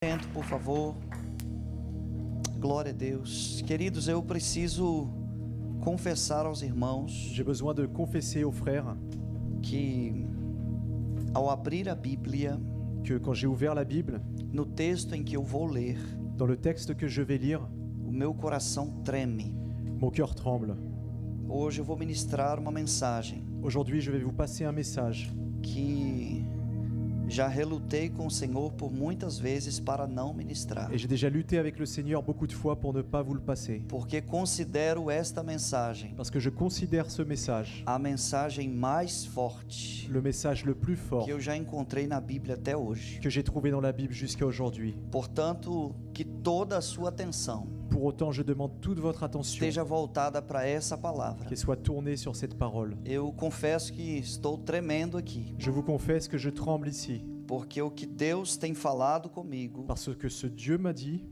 Sente, por favor. Glória a Deus. Queridos, eu preciso confessar aos irmãos J'ai besoin de confesser aux frères que, ao abrir a Bíblia, que quand j'ai ouvert la Bible, no texto em que eu vou ler, dans le texte que je vais lire, o meu coração treme. mon cœur tremble. Hoje eu vou ministrar uma mensagem Aujourd'hui, je vais vous passer un message que já relutei com o Senhor por muitas vezes para não ministrar, et j'ai déjà lutté avec le Seigneur beaucoup de fois pour ne pas vous le passer. porque considero esta mensagem Parce que je considère ce message a mensagem mais forte le message le plus fort que eu já encontrei na Bíblia até hoje. que j'ai trouvé dans la Bible jusqu'à aujourd'hui. Portanto, que toda a sua atenção Pour autant, je demande toute votre attention esteja voltada para essa palavra. qu'elle soit tournée sur cette parole. Eu confesso que estou tremendo aqui, Je vous confesse que je tremble ici, porque o que Deus tem falado comigo parce que ce Dieu m'a dit,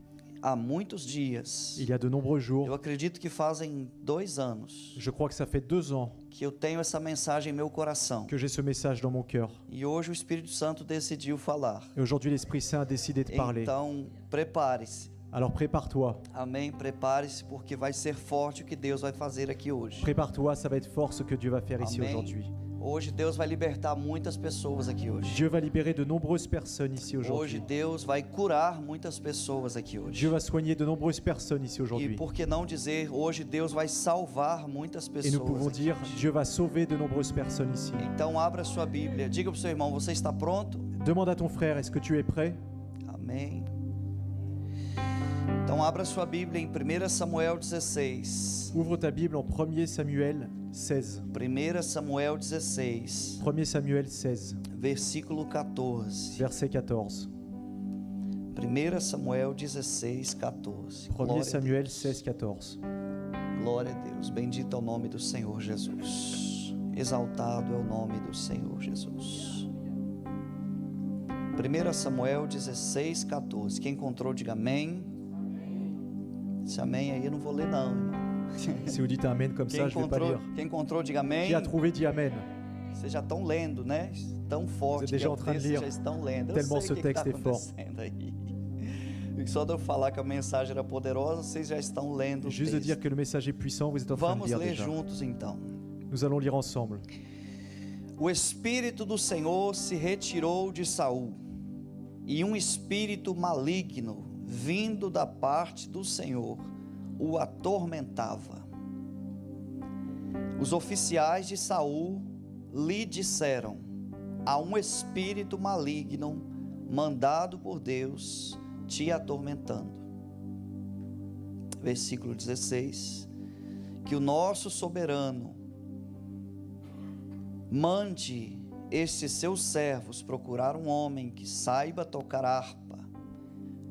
há muitos dias, il y a de nombreux eu jours, acredito que fazem 2 anos, je crois que ça fait 2 ans que eu tenho essa mensagem em meu coração. que j'ai ce message dans mon cœur. E hoje o Espírito Santo decidiu falar. Et aujourd'hui, l'Esprit Saint a décidé de parler. Então, prepare-se. Alors prépare-toi. Amém? Prepare-se, porque vai ser forte o que Deus vai fazer aqui hoje. Prépare-toi, ça va être fort ce que Dieu va faire ici Amém? aujourd'hui. Hoje Deus vai libertar muitas pessoas aqui hoje. Dieu va libérer de nombreuses personnes ici Hoje aujourd'hui. Deus vai curar muitas pessoas aqui hoje. Dieu va soigner de nombreuses personnes ici E aujourd'hui. por que não dizer, hoje Deus vai salvar muitas Et nous pouvons pessoas aqui dire, hoje. Dieu va sauver de nombreuses personnes ici. Então abra sua Bíblia, diga para o seu irmão, você está pronto? Demande à ton frère, est-ce que tu es prêt? Amém. Então abra sua Bíblia em 1 Samuel 16. Ouvre ta Bible en 1 Samuel 16. 1 Samuel 16, 1 Samuel 16, versículo 14. verset 14. 1 Samuel 16, 14. 1 Samuel 16, 14. Glória a Deus. Bendito é o nome do Senhor Jesus. Exaltado é o nome do Senhor Jesus. 1 Samuel 16, 14. Quem encontrou, diga amém. Esse amém aí eu não vou ler não, irmão. Si vous dites Amen comme ça, je ne vais pas lire. Quem encontrou, diga amém. Qui a trouvé dit Amen. Vocês já estão lendo, né? Tão forte Vous êtes déjà que é o en train de texto, lire. já estão lendo. Eu Tellement sei ce o que está texte est fort. acontecendo aí. E só de eu falar que a mensagem era poderosa, vocês já estão lendo o Juste de dire texto. que le message est puissant, vous êtes en train de Vamos lire ler déjà. juntos então. Nous allons lire ensemble. O Espírito do Senhor se retirou de Saul, e um espírito maligno, vindo da parte do Senhor, o atormentava. Os oficiais de Saul lhe disseram: há um espírito maligno mandado por Deus te atormentando. Versículo 16: que o nosso soberano mande estes seus servos procurar um homem que saiba tocar harpa.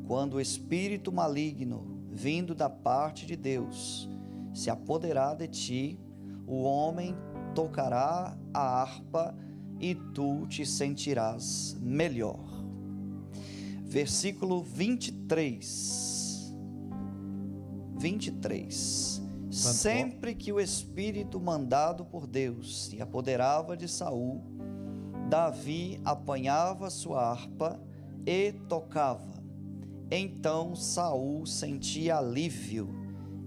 Quando o espírito maligno, vindo da parte de Deus, se apoderar de ti, o homem tocará a harpa e tu te sentirás melhor. Versículo 23. 23. Sempre que o espírito mandado por Deus se apoderava de Saul, Davi apanhava sua harpa e tocava. Então Saul sentia alívio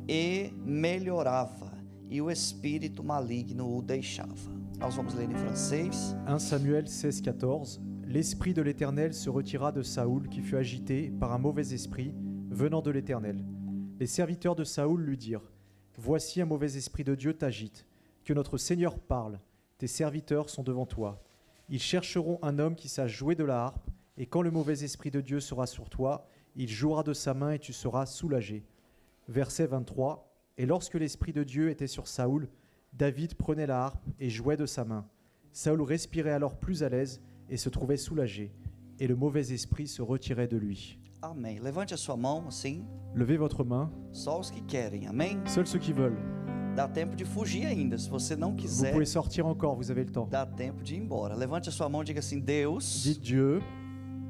e melhorava, e o espírito maligno o deixava. Nós vamos ler em francês. 1 Samuel 16, 14. L'esprit de l'Éternel se retira de Saoul qui fut agité par un mauvais esprit venant de l'Éternel. Les serviteurs de Saoul lui dirent: voici un mauvais esprit de Dieu t'agite. Que notre Seigneur parle. Tes serviteurs sont devant toi. Ils chercheront un homme qui sache jouer de la harpe, et quand le mauvais esprit de Dieu sera sur toi, il jouera de sa main et tu seras soulagé. Verset 23. Et lorsque l'esprit de Dieu était sur Saoul, David prenait la harpe et jouait de sa main. Saoul respirait alors plus à l'aise et se trouvait soulagé, et le mauvais esprit se retirait de lui. Amém. Levante a sua mão assim, Levez votre main, só os que querem. Amém. seuls ceux qui veulent. Dá tempo de fugir ainda. Se você não Vous quiser, pouvez sortir encore, vous avez le temps. dá tempo de ir embora. Levante a sua mão e diga assim: Deus. Dites Dieu,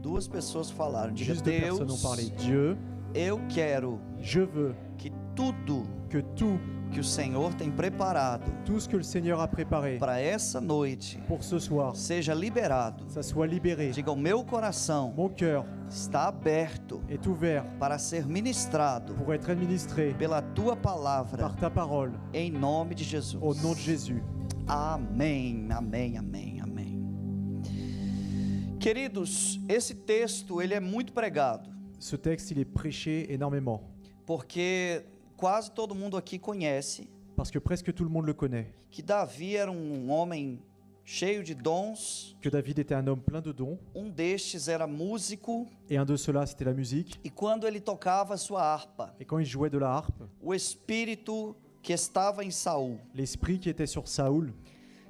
Duas pessoas falaram. Diga: juste deux personnes ont Deus, parlé. Dieu, eu quero je veux que tudo que tout que o Senhor tem preparado tout ce que le Seigneur a préparé para essa noite pour ce soir, seja liberado. ça soit libéré. Diga, o meu coração Mon cœur está aberto est ouvert para ser ministrado pour être administré pela tua palavra, par ta parole, em nome de Jesus. au nom de Jésus. Amém, amém, amém, amém. Queridos, esse texto ele é muito pregado, Ce texte, il est prêché énormément, porque quase todo mundo aqui conhece parce que presque tout le monde le connaît, que Davi era um homem cheio de dons, que David était un homme plein de dons, destes era músico, et un de ceux-là, c'était la musique. e quando ele tocava a sua harpa, Et quand il jouait de la harpe, o espírito que estava em Saul l'esprit qui était sur Saoul,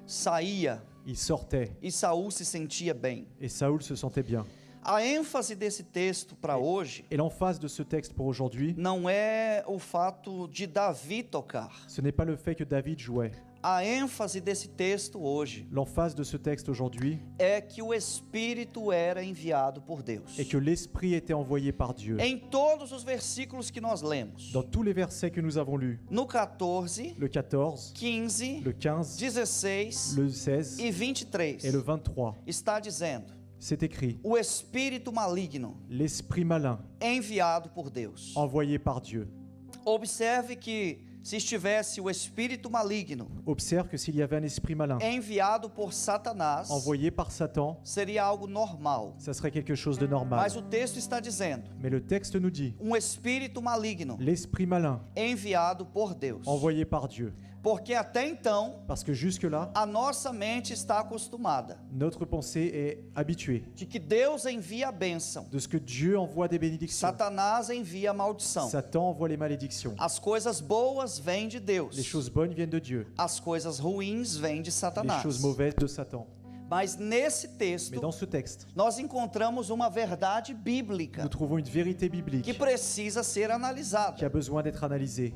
saía il sortait, e Saul se sentia bem. et Saoul se sentait bien. A ênfase desse texto para hoje Et l'emphase de ce texte pour aujourd'hui, não é o fato de Davi tocar. ce n'est pas le fait que David jouait. A ênfase desse texto hoje L'emphase de ce texte aujourd'hui é que o Espírito era enviado por Deus. est que l'esprit était envoyé par Dieu. Em todos os versículos que nós lemos, Dans tous les versets que nous avons lus, no 14, le 14, 15, le 15, 16 le 16 e 23, et le 23, está dizendo: c'est écrit: o espírito maligno l'esprit malin enviado por Deus. envoyé par Dieu. Observe que se estivesse o espírito maligno Observe que s'il y avait un esprit malin enviado por Satanás, envoyé par Satan, seria algo normal. ça serait quelque chose de normal. Mas o texto está dizendo: Mais le texte nous dit: espírito maligno l'esprit malin enviado por Deus. envoyé par Dieu. Porque até então, Parce que jusque-là, a nossa mente está acostumada notre pensée est habituée de que Deus envia a bênção, de ce que Dieu envoie des bénédictions. Satanás envia a maldição. Satan envoie les malédictions. As coisas boas vêm de Les Deus, choses bonnes viennent de Dieu. as coisas ruins vêm de Les Satanás. choses mauvaises de Satan. Mas nesse Mais texto, dans ce texte, nós encontramos uma verdade bíblica nous trouvons une vérité que biblique precisa ser qui analisada. a besoin d'être analysée.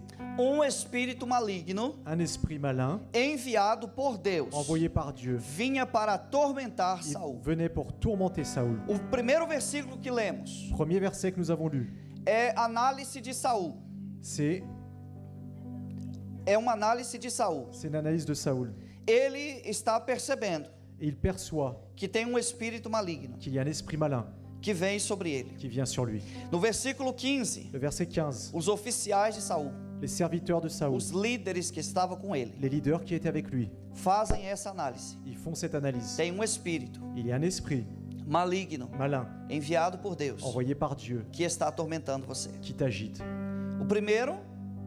Espírito maligno Un esprit malin enviado por Deus envoyé par Dieu, vinha para atormentar il Saul. venait pour tourmenter Saoul. O primeiro versículo que lemos Premier verset que nous avons lu, é análise de Saul. c'est É uma análise de Saul. une analyse de Saoul. Ele está percebendo Et il perçoit que tem espírito maligno qu'il y a un esprit malin que vem sobre ele. qui vient sur lui. No versículo 15, Le verset 15, os oficiais de Saul, les serviteurs de Saoul, os líderes que estavam com ele, les leaders qui étaient avec lui, fazem essa análise. ils font cette analyse. Tem espírito Il y a un esprit maligno malin enviado por Deus envoyé par Dieu que está atormentando você. qui t'agite. O primeiro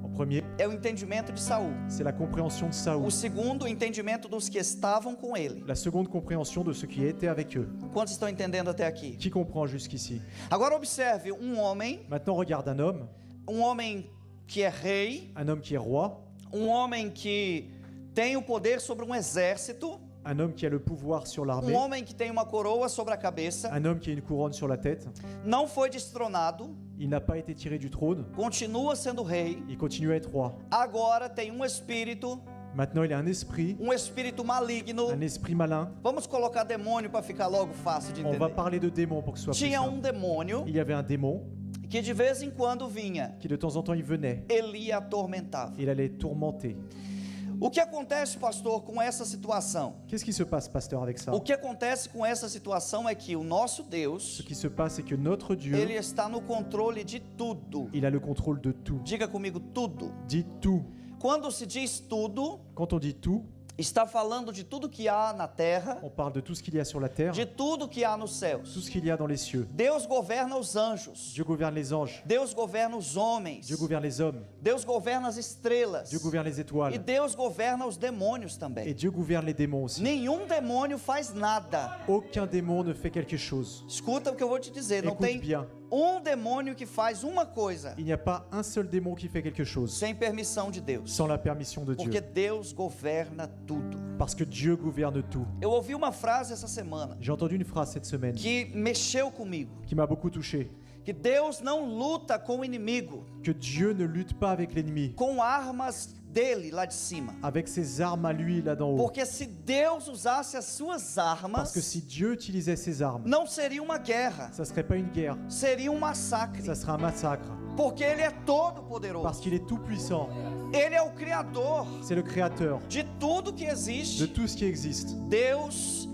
En premier, é o entendimento de Saul. c'est la compréhension de Saoul. O segundo, o entendimento dos que estavam com ele. La seconde compréhension de ceux qui étaient avec eux. Quantos estão entendendo até aqui? Qui comprend jusqu'ici? Agora observe homem, Maintenant, regarde um homem que é rei, un homme qui est roi, homem que tem o poder sobre exército, un homme qui a le pouvoir sur l'armée, homem que tem uma coroa sobre a cabeça, un homme qui a une couronne sur la tête. não foi destronado, Il n'a pas été tiré du trône, continua sendo rei, il continue à être roi. agora tem espírito, Maintenant, il a un esprit maligno. un esprit malin. Vamos colocar demônio para ficar logo fácil de On va entender. parler de démon pour que ce soit plus Tinha simple. demônio Il y avait un démon que de vez em quando vinha, qui de temps en temps il venait, ele atormentava. il allait tourmenter. O que acontece, pastor, com essa situação? Qu'est-ce qui se passe, pasteur, avec ça? O que acontece com essa situação é que o nosso Ce Deus, qui se passe, c'est que notre Dieu, ele está no controle de tudo. il a le contrôle de tout. Diga comigo, tudo. Dit tout. Quando se diz tudo, Quand on dit tout, está falando de tudo que há na terra, on parle de tout ce qu'il y a sur la terre, de tudo que há nos tout céus. ce qu'il y a dans les cieux. Deus governa os anjos, Dieu gouverne les anges, Deus governa os homens, Dieu gouverne les hommes, Deus governa as estrelas, Dieu gouverne les e étoiles, Deus governa os demônios et também. Dieu gouverne les démons aussi. Nenhum demônio faz nada. Aucun démon ne fait quelque chose. Escuta o que eu vou te dizer, não Écoute tem bien, demônio que faz uma coisa il n'y a pas un seul démon qui fait quelque chose sem permissão de Deus, sans la permission de porque Dieu. Deus governa tudo. Parce que Dieu gouverne tout. Eu ouvi uma frase essa semana J'ai entendu une phrase cette semaine que mexeu comigo, qui m'a beaucoup touché. que Deus não luta com o inimigo Que Dieu ne lutte pas avec l'ennemi com armas dele lá de cima. avec ses armes à lui là d'en haut. Porque se Deus usasse as suas armas, Parce que si Dieu utilisait ses armes, não seria uma guerra, ça serait pas une guerre, seria um massacre. ça serait un massacre. Porque ele é todo poderoso. Parce qu'il est tout puissant. Ele é o criador C'est le créateur de tudo que de existe. tout ce qui existe. Deus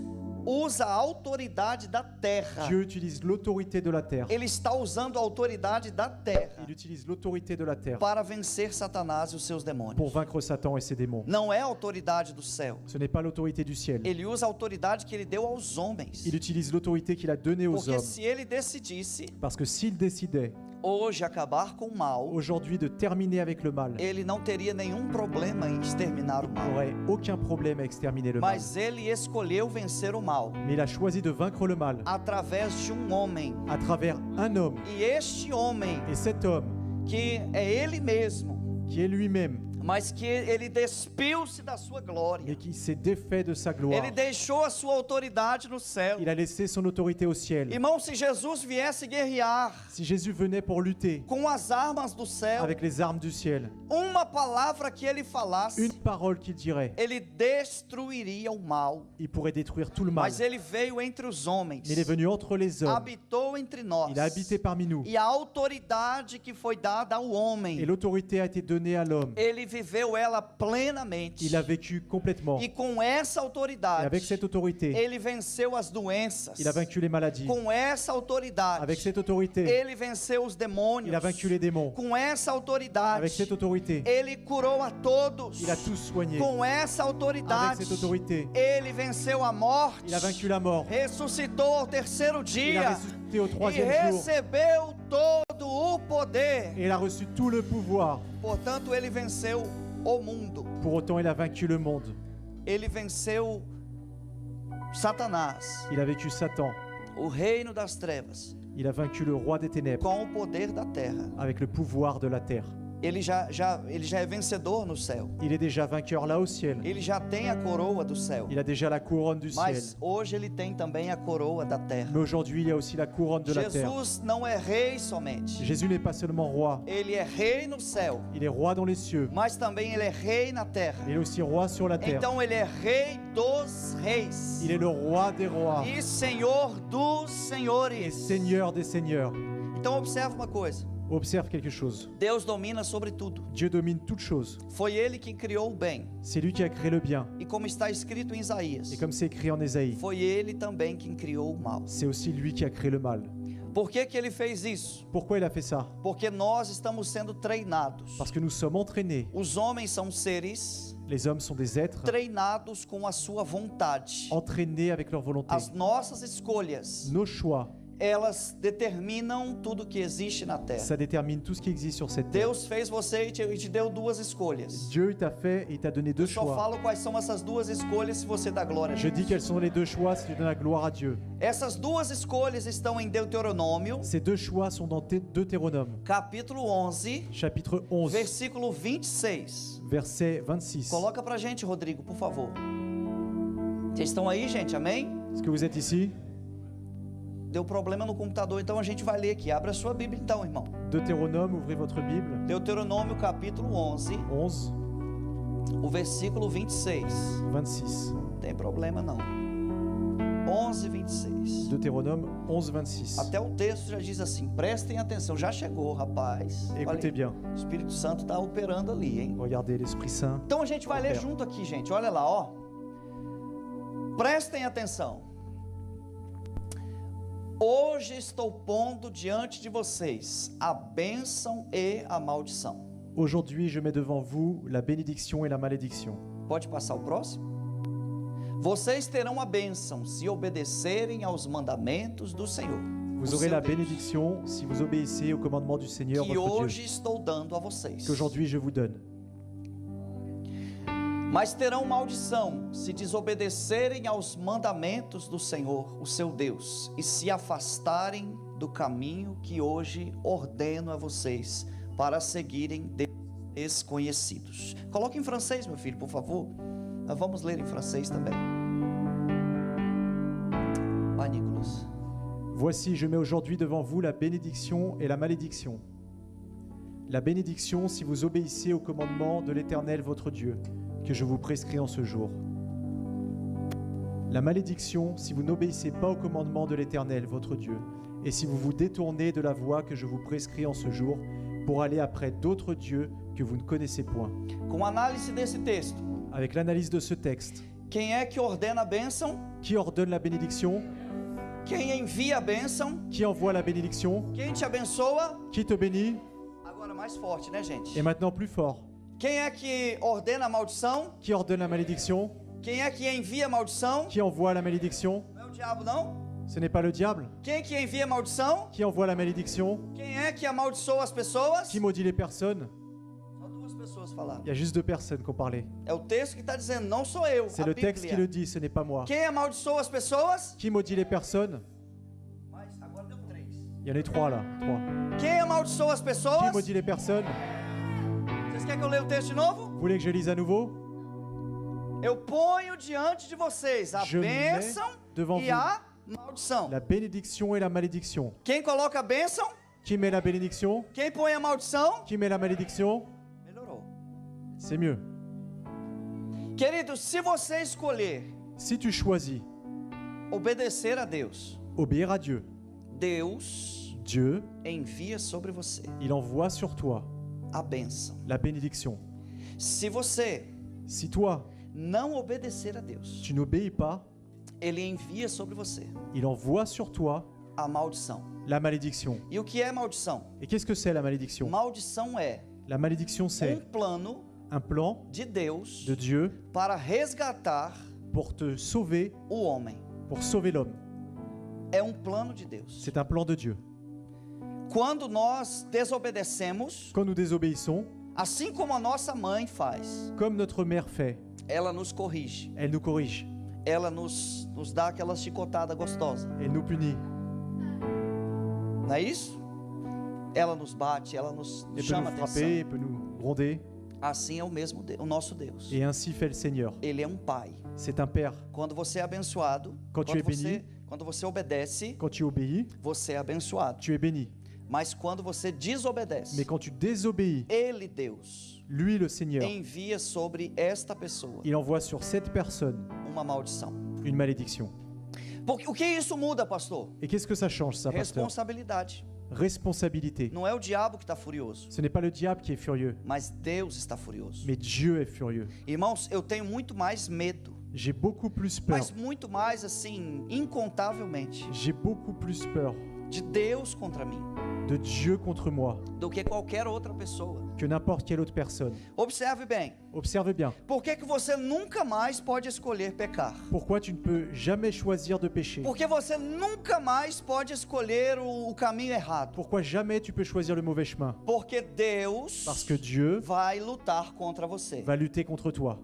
usa a autoridade da terra. Dieu utilise l'autorité de la terre. Ele está usando a autoridade da terra Il utilise l'autorité de la terre para vencer Satanás e os seus demônios. pour vaincre Satan et ses démons. Não é a autoridade do céu. Ce n'est pas l'autorité du ciel. Ele usa a autoridade que ele deu aos homens. Il utilise l'autorité qu'il a donnée aux Porque hommes. se ele decidisse Parce que s'il décidait hoje acabar com o mal, aujourd'hui de terminer avec le mal, ele não teria nenhum problema em exterminar o il mal. n'aurait aucun problème à exterminer le mal. Mas ele escolheu vencer o mal Mais il a choisi de vaincre le mal através de homem. à travers un homme. E este homem, Et cet homme, que é ele mesmo, qui est lui-même, mas que ele despiu-se da sua mais glória. qui s'est défait de sa gloire, Ele deixou a sua autoridade no céu. il a laissé son autorité au ciel. Irmão, se Jesus viesse guerrear Si Jésus venait pour lutter com as armas do céu, avec les armes du ciel, uma palavra que ele falasse, une parole qu'il dirait, ele destruiria o mal. il pourrait détruire tout le mal. Mas ele veio entre os homens, Mais il est venu entre les hommes, habitou entre nós. il a habité parmi nous, E a autoridade que foi dada ao et homem, l'autorité a été donnée à l'homme. ele viveu ela plenamente. Il a vécu complètement. E com essa Et autoridade, avec cette autorité, ele venceu as doenças. il a vaincu les maladies. Com essa autoridade, Avec cette autorité, ele venceu os demônios. il a vaincu les démons. Com essa autoridade, Avec cette autorité, ele curou a todos. il a tous soigné. Com essa Avec autoridade, cette autorité, ele venceu a morte. il a vaincu la mort. Ressuscitou ao terceiro Il a dia ressuscité au e troisième jour. recebeu todo o poder. Et il a reçu tout le pouvoir. Portanto, ele venceu o mundo. Pour autant, il a vaincu le monde. Ele venceu Satanás, Il a vaincu Satan. o reino das trevas, Il a vaincu le roi des ténèbres com o poder da terra. avec le pouvoir de la terre. Ele já é vencedor no céu. Il est déjà vainqueur là au ciel. Ele já tem a coroa do céu. Il a déjà la couronne du ciel. Mas hoje ele tem também a coroa da terra. Mais aujourd'hui, il y a aussi la couronne de la terre. Jesus não é rei somente. Jésus n'est pas seulement roi, Ele é rei no céu, il est roi dans les cieux. mas também ele é rei na terra. Il est aussi roi sur la terre. Então ele é rei dos reis Il est le roi des rois e senhor dos et senhores. seigneur des seigneurs. Então observe uma coisa. Observe quelque chose. Deus domina sobre tudo. Dieu domine toutes choses. Foi ele quem criou o bem. C'est lui qui a créé le bien. E como está escrito em Isaías, Et comme c'est écrit en Ésaïe, foi ele também quem criou o mal. c'est aussi lui qui a créé le mal. Por que que ele fez isso? Pourquoi il a fait ça? Porque nós estamos sendo treinados. Parce que nous sommes entraînés. Os homens são seres Les hommes sont des êtres treinados com a sua vontade. entraînés avec leur volonté. As nossas escolhas, Nos choix, elas determinam tudo que existe na terra. ça détermine tout ce qui existe sur cette terre. Deus fez você e te deu duas escolhas. Dieu il t'a fait et il t'a donné deux Eu só choix. falo quais são essas duas escolhas se você dá glória a Je Deus. dis quels sont les deux choix si tu donnes la gloire à Dieu. Essas duas escolhas estão em Deuteronômio, Ces deux choix sont dans Deutéronome, capítulo 11, chapitre 11, versículo 26. verset 26. Coloca pra gente, Rodrigo, por favor. Vocês estão aí, gente? Amém? Est-ce que vous êtes ici? Deu problema no computador, então a gente vai ler aqui. Abra a sua Bíblia então, irmão. Deutéronome, ouvrez votre Bible. Deuteronômio capítulo 11, 11, o versículo 26. 26. Não tem problema não. 11, 26. Deutéronome 11, 26. Até o texto já diz assim, prestem atenção, já chegou, rapaz. Olha Écoutez aí, bien. o Espírito Santo está operando ali, hein? Regardez l'Esprit Saint. Então a gente vai ler Opera. junto aqui, gente. Olha lá, ó. Prestem atenção. Hoje estou pondo diante de vocês a bênção e a maldição. Aujourd'hui, je mets devant vous la bénédiction et la malédiction. Pode passar o próximo? Vocês terão a bênção se obedecerem aos mandamentos do Senhor. Vous o aurez seu la Deus, bénédiction si vous obéissez au commandement du Seigneur, que votre hoje Dieu, estou dando a vocês. qu'aujourd'hui je vous donne. Mas terão maldição se desobedecerem aos mandamentos do Senhor, o seu Deus, e se afastarem do caminho que hoje ordeno a vocês para seguirem desconhecidos. Coloque em francês, meu filho, por favor. Nós vamos ler em francês também. Vai, Nicolas. Voici, je mets aujourd'hui devant vous la bénédiction et la malédiction. La bénédiction si vous obéissez au commandement de l'Éternel votre Dieu, que je vous prescris en ce jour. La malédiction si vous n'obéissez pas au commandement de l'Éternel votre Dieu, et si vous vous détournez de la voie que je vous prescris en ce jour, pour aller après d'autres dieux que vous ne connaissez point. Com análise desse texto, Avec l'analyse de ce texte, quem é que ordena a bênção? qui ordonne la bénédiction? Quem envia a bênção? Qui envoie la bénédiction? Quem te abençoa? Qui te bénit? Agora mais forte, né, gente? Et maintenant plus fort. Quem é que ordena a maldição? Qui ordonne la malédiction? Quem é que envia a maldição? Qui envoie la malédiction? Não é o diabo, não? Ce n'est pas le diable. Quem que envia a maldição? Qui envoie la malédiction? Quem é que amaldiçoa as pessoas? Qui maudit les personnes? Só duas pessoas falaram. Il y a juste 2 personnes qui ont parlé. É o texto que está dizendo, não sou eu. C'est a le texte qui Bíblia. le dit, ce n'est pas moi. Quem amaldiçoa as pessoas? Qui maudit les personnes? Mas agora deu 3. Il y en a 3 là. 3. Quem amaldiçoa as Qui pessoas? maudit les personnes? Vocês querem que eu leia o texto de novo? Vous voulez que je lise à nouveau? Eu ponho diante de vocês a Je mets bênção devant e vous a maldição. la bénédiction et la malédiction. Quem coloca a bênção? Qui met la bénédiction? Quem põe a maldição? Qui met la malédiction? Melhorou. C'est mieux. Querido, se você escolher Si tu choisis obedecer a Deus, obéir à Dieu, Deus Dieu, envia sobre você il envoie sur toi a bênção. la bénédiction. Se você Si toi, não obedecer a Deus, tu n'obéis pas, Ele envia sobre você il envoie sur toi a maldição. la malédiction. E o que é maldição? Et qu'est-ce que c'est la malédiction? Maldição é La malédiction, c'est plano un plan de Deus de Dieu para resgatar pour te sauver, o homem. pour sauver l'homme. É plano de Deus. C'est un plan de Dieu. Quando nós desobedecemos, Quand nous désobéissons, assim como a nossa mãe faz, comme notre mère fait, ela nos corrige, elle nous corrige, ela nos dá aquela chicotada gostosa, elle nous punit, não é isso? Ela nos bate, ela nos elle peut chama nous atenção. frapper, elle peut nous gronder. Assim é o mesmo o nosso Deus. Et ainsi fait le Seigneur. Ele é pai. C'est un Père. Quando você é abençoado, Quand tu es béni, quando você obedece, quand tu obéis, você é abençoado. tu es béni. Mas quando você desobedece, Mais quand tu désobéis, Ele, Deus, lui, le Seigneur, envia sobre esta pessoa il envoie sur cette personne uma maldição. une malédiction. Porque o que isso muda, pastor? Et qu'est-ce que ça change, ça, pasteur? Responsabilidade. Responsabilité. Não é o diabo que está furioso, Ce n'est pas le diable qui est furieux, mas Deus está furioso. mais Dieu est furieux. Irmãos, eu tenho muito mais medo, J'ai beaucoup plus peur. mas muito mais assim, incontavelmente, J'ai beaucoup plus peur de Deus contra mim de Dieu contre moi do que qualquer outra pessoa. que n'importe quelle autre personne. Observe bem. Observe bien. Por que você nunca mais pode escolher pecar? Pourquoi tu ne peux jamais choisir de pécher? Porque você nunca mais pode escolher o caminho errado. Pourquoi jamais tu peux choisir le mauvais chemin? Porque Deus Parce que Dieu vai lutar contra você. va lutter contre toi.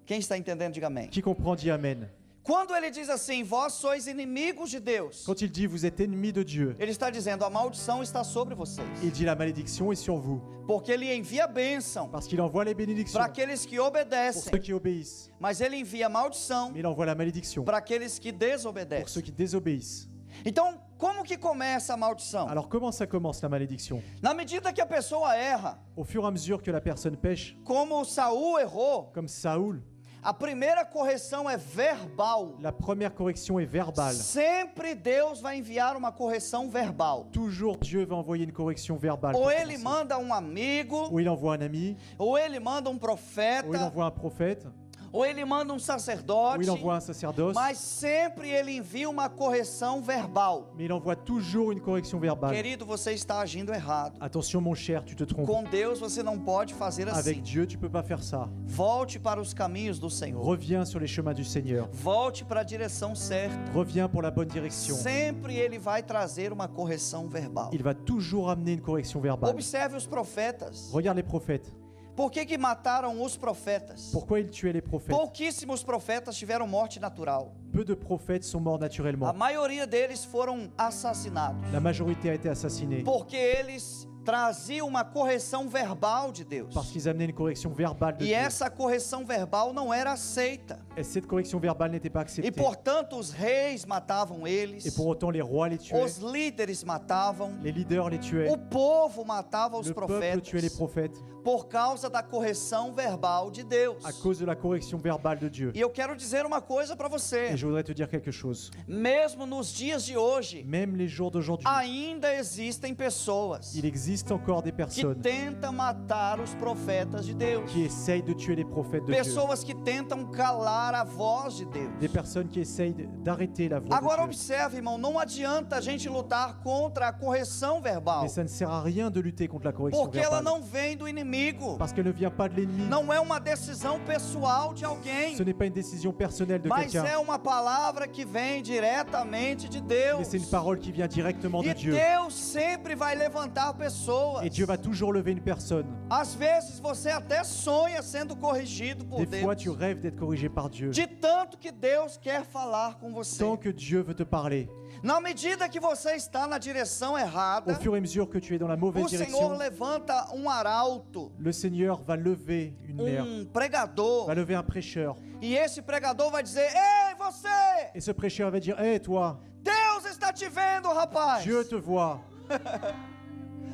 Quem está entendendo, diga amém. Qui comprend dit Amen. Quando ele diz assim, vós sois inimigos de Deus, Quand il dit vous êtes ennemis de Dieu, ele está dizendo a maldição está sobre vocês. il dit la malédiction est sur vous. Porque ele envia bênção Parce qu'il envoie les bénédictions para aqueles que pour obedecem, ceux qui obéissent. mas ele envia maldição Mais il envoie la malédiction para aqueles que pour ceux desobedecem. qui désobéissent. Então, como que começa a maldição? Alors comment ça commence la malédiction? Na medida que a pessoa erra, Au fur et à mesure que la personne pêche, como Saul errou, comme Saoul, a primeira correção é verbal. la première correction est verbale. Sempre Deus vai enviar uma correção verbal. Toujours Dieu va envoyer une correction verbale. Ou pour ele commencer. manda um amigo, Ou il envoie un ami, ou ele manda um ou il profeta, envoie un prophète, ou ele manda um ou sacerdote, il envoie un sacerdoce, mas sempre ele envia uma correção verbal. mais il envoie toujours une correction verbale. Querido, você está agindo errado. Attention mon cher, tu te trompes. Com Deus você não pode fazer Avec assim. Dieu, tu peux pas faire ça. Volte para os caminhos do Senhor. Reviens sur les chemins du Seigneur. Volte para a direção certa. Reviens pour la bonne direction. Sempre ele vai trazer uma correção verbal. Il va toujours amener une correction verbale. Observe os profetas. Regarde les prophètes. Por que mataram os profetas? Pourquoi ils tuaient les prophètes? Pouquíssimos profetas tiveram morte natural. peu de prophètes sont morts A naturellement. maioria deles foram assassinados. La majorité a été assassinée Porque eles traziam uma correção verbal de Deus. parce qu'ils amenaient une correction verbale de E Dieu. essa correção verbal não era aceita. Et cette correction verbale n'était pas E acceptée. portanto os reis matavam eles, Et pour autant, les rois les tuaient, os líderes matavam, les leaders les tuaient, o povo matava os le peuple tuait les profetas prophètes por causa da correção verbal de Deus. à cause de la correction verbale de Dieu. E eu quero dizer uma coisa para Et você, je voudrais te dire quelque chose. mesmo nos dias de hoje, Même les jours d'aujourd'hui, ainda existem pessoas il existe encore des que personnes tentam matar os profetas de Deus. qui essayent de tuer les prophètes de Dieu. Pessoas que tentam calar a voz de Deus. Des personnes qui essayent d'arrêter la voix Agora de Dieu. observe, irmão, não adianta a gente lutar contra a correção verbal, Mais ça ne sert à rien de lutter contre la correction porque ela verbale. não vem do inimigo. Parce qu'elle ne vient pas de l'ennemi. Não é uma decisão pessoal de alguém, Ce n'est pas une décision personnelle de mas quelqu'un. é uma palavra que vem diretamente de Mais Deus. c'est une parole qui vient directement de E Dieu. Deus sempre vai levantar pessoas. Et Dieu va toujours lever une personne. Às vezes você até sonha sendo corrigido por Des fois, tu Deus, rêves d'être corrigé par Dieu. de tanto que Deus quer falar com você. Tant que Dieu veut te parler. Na medida que você está na direção Au errada, fur et à mesure que tu es dans la mauvaise o Senhor direction, levanta um arauto, le Seigneur va lever une mère, pregador, va lever un prêcheur. e esse pregador vai dizer: Ei, você! Et ce prêcheur va dire, hé toi, Deus está te vendo, rapaz! Dieu te voit.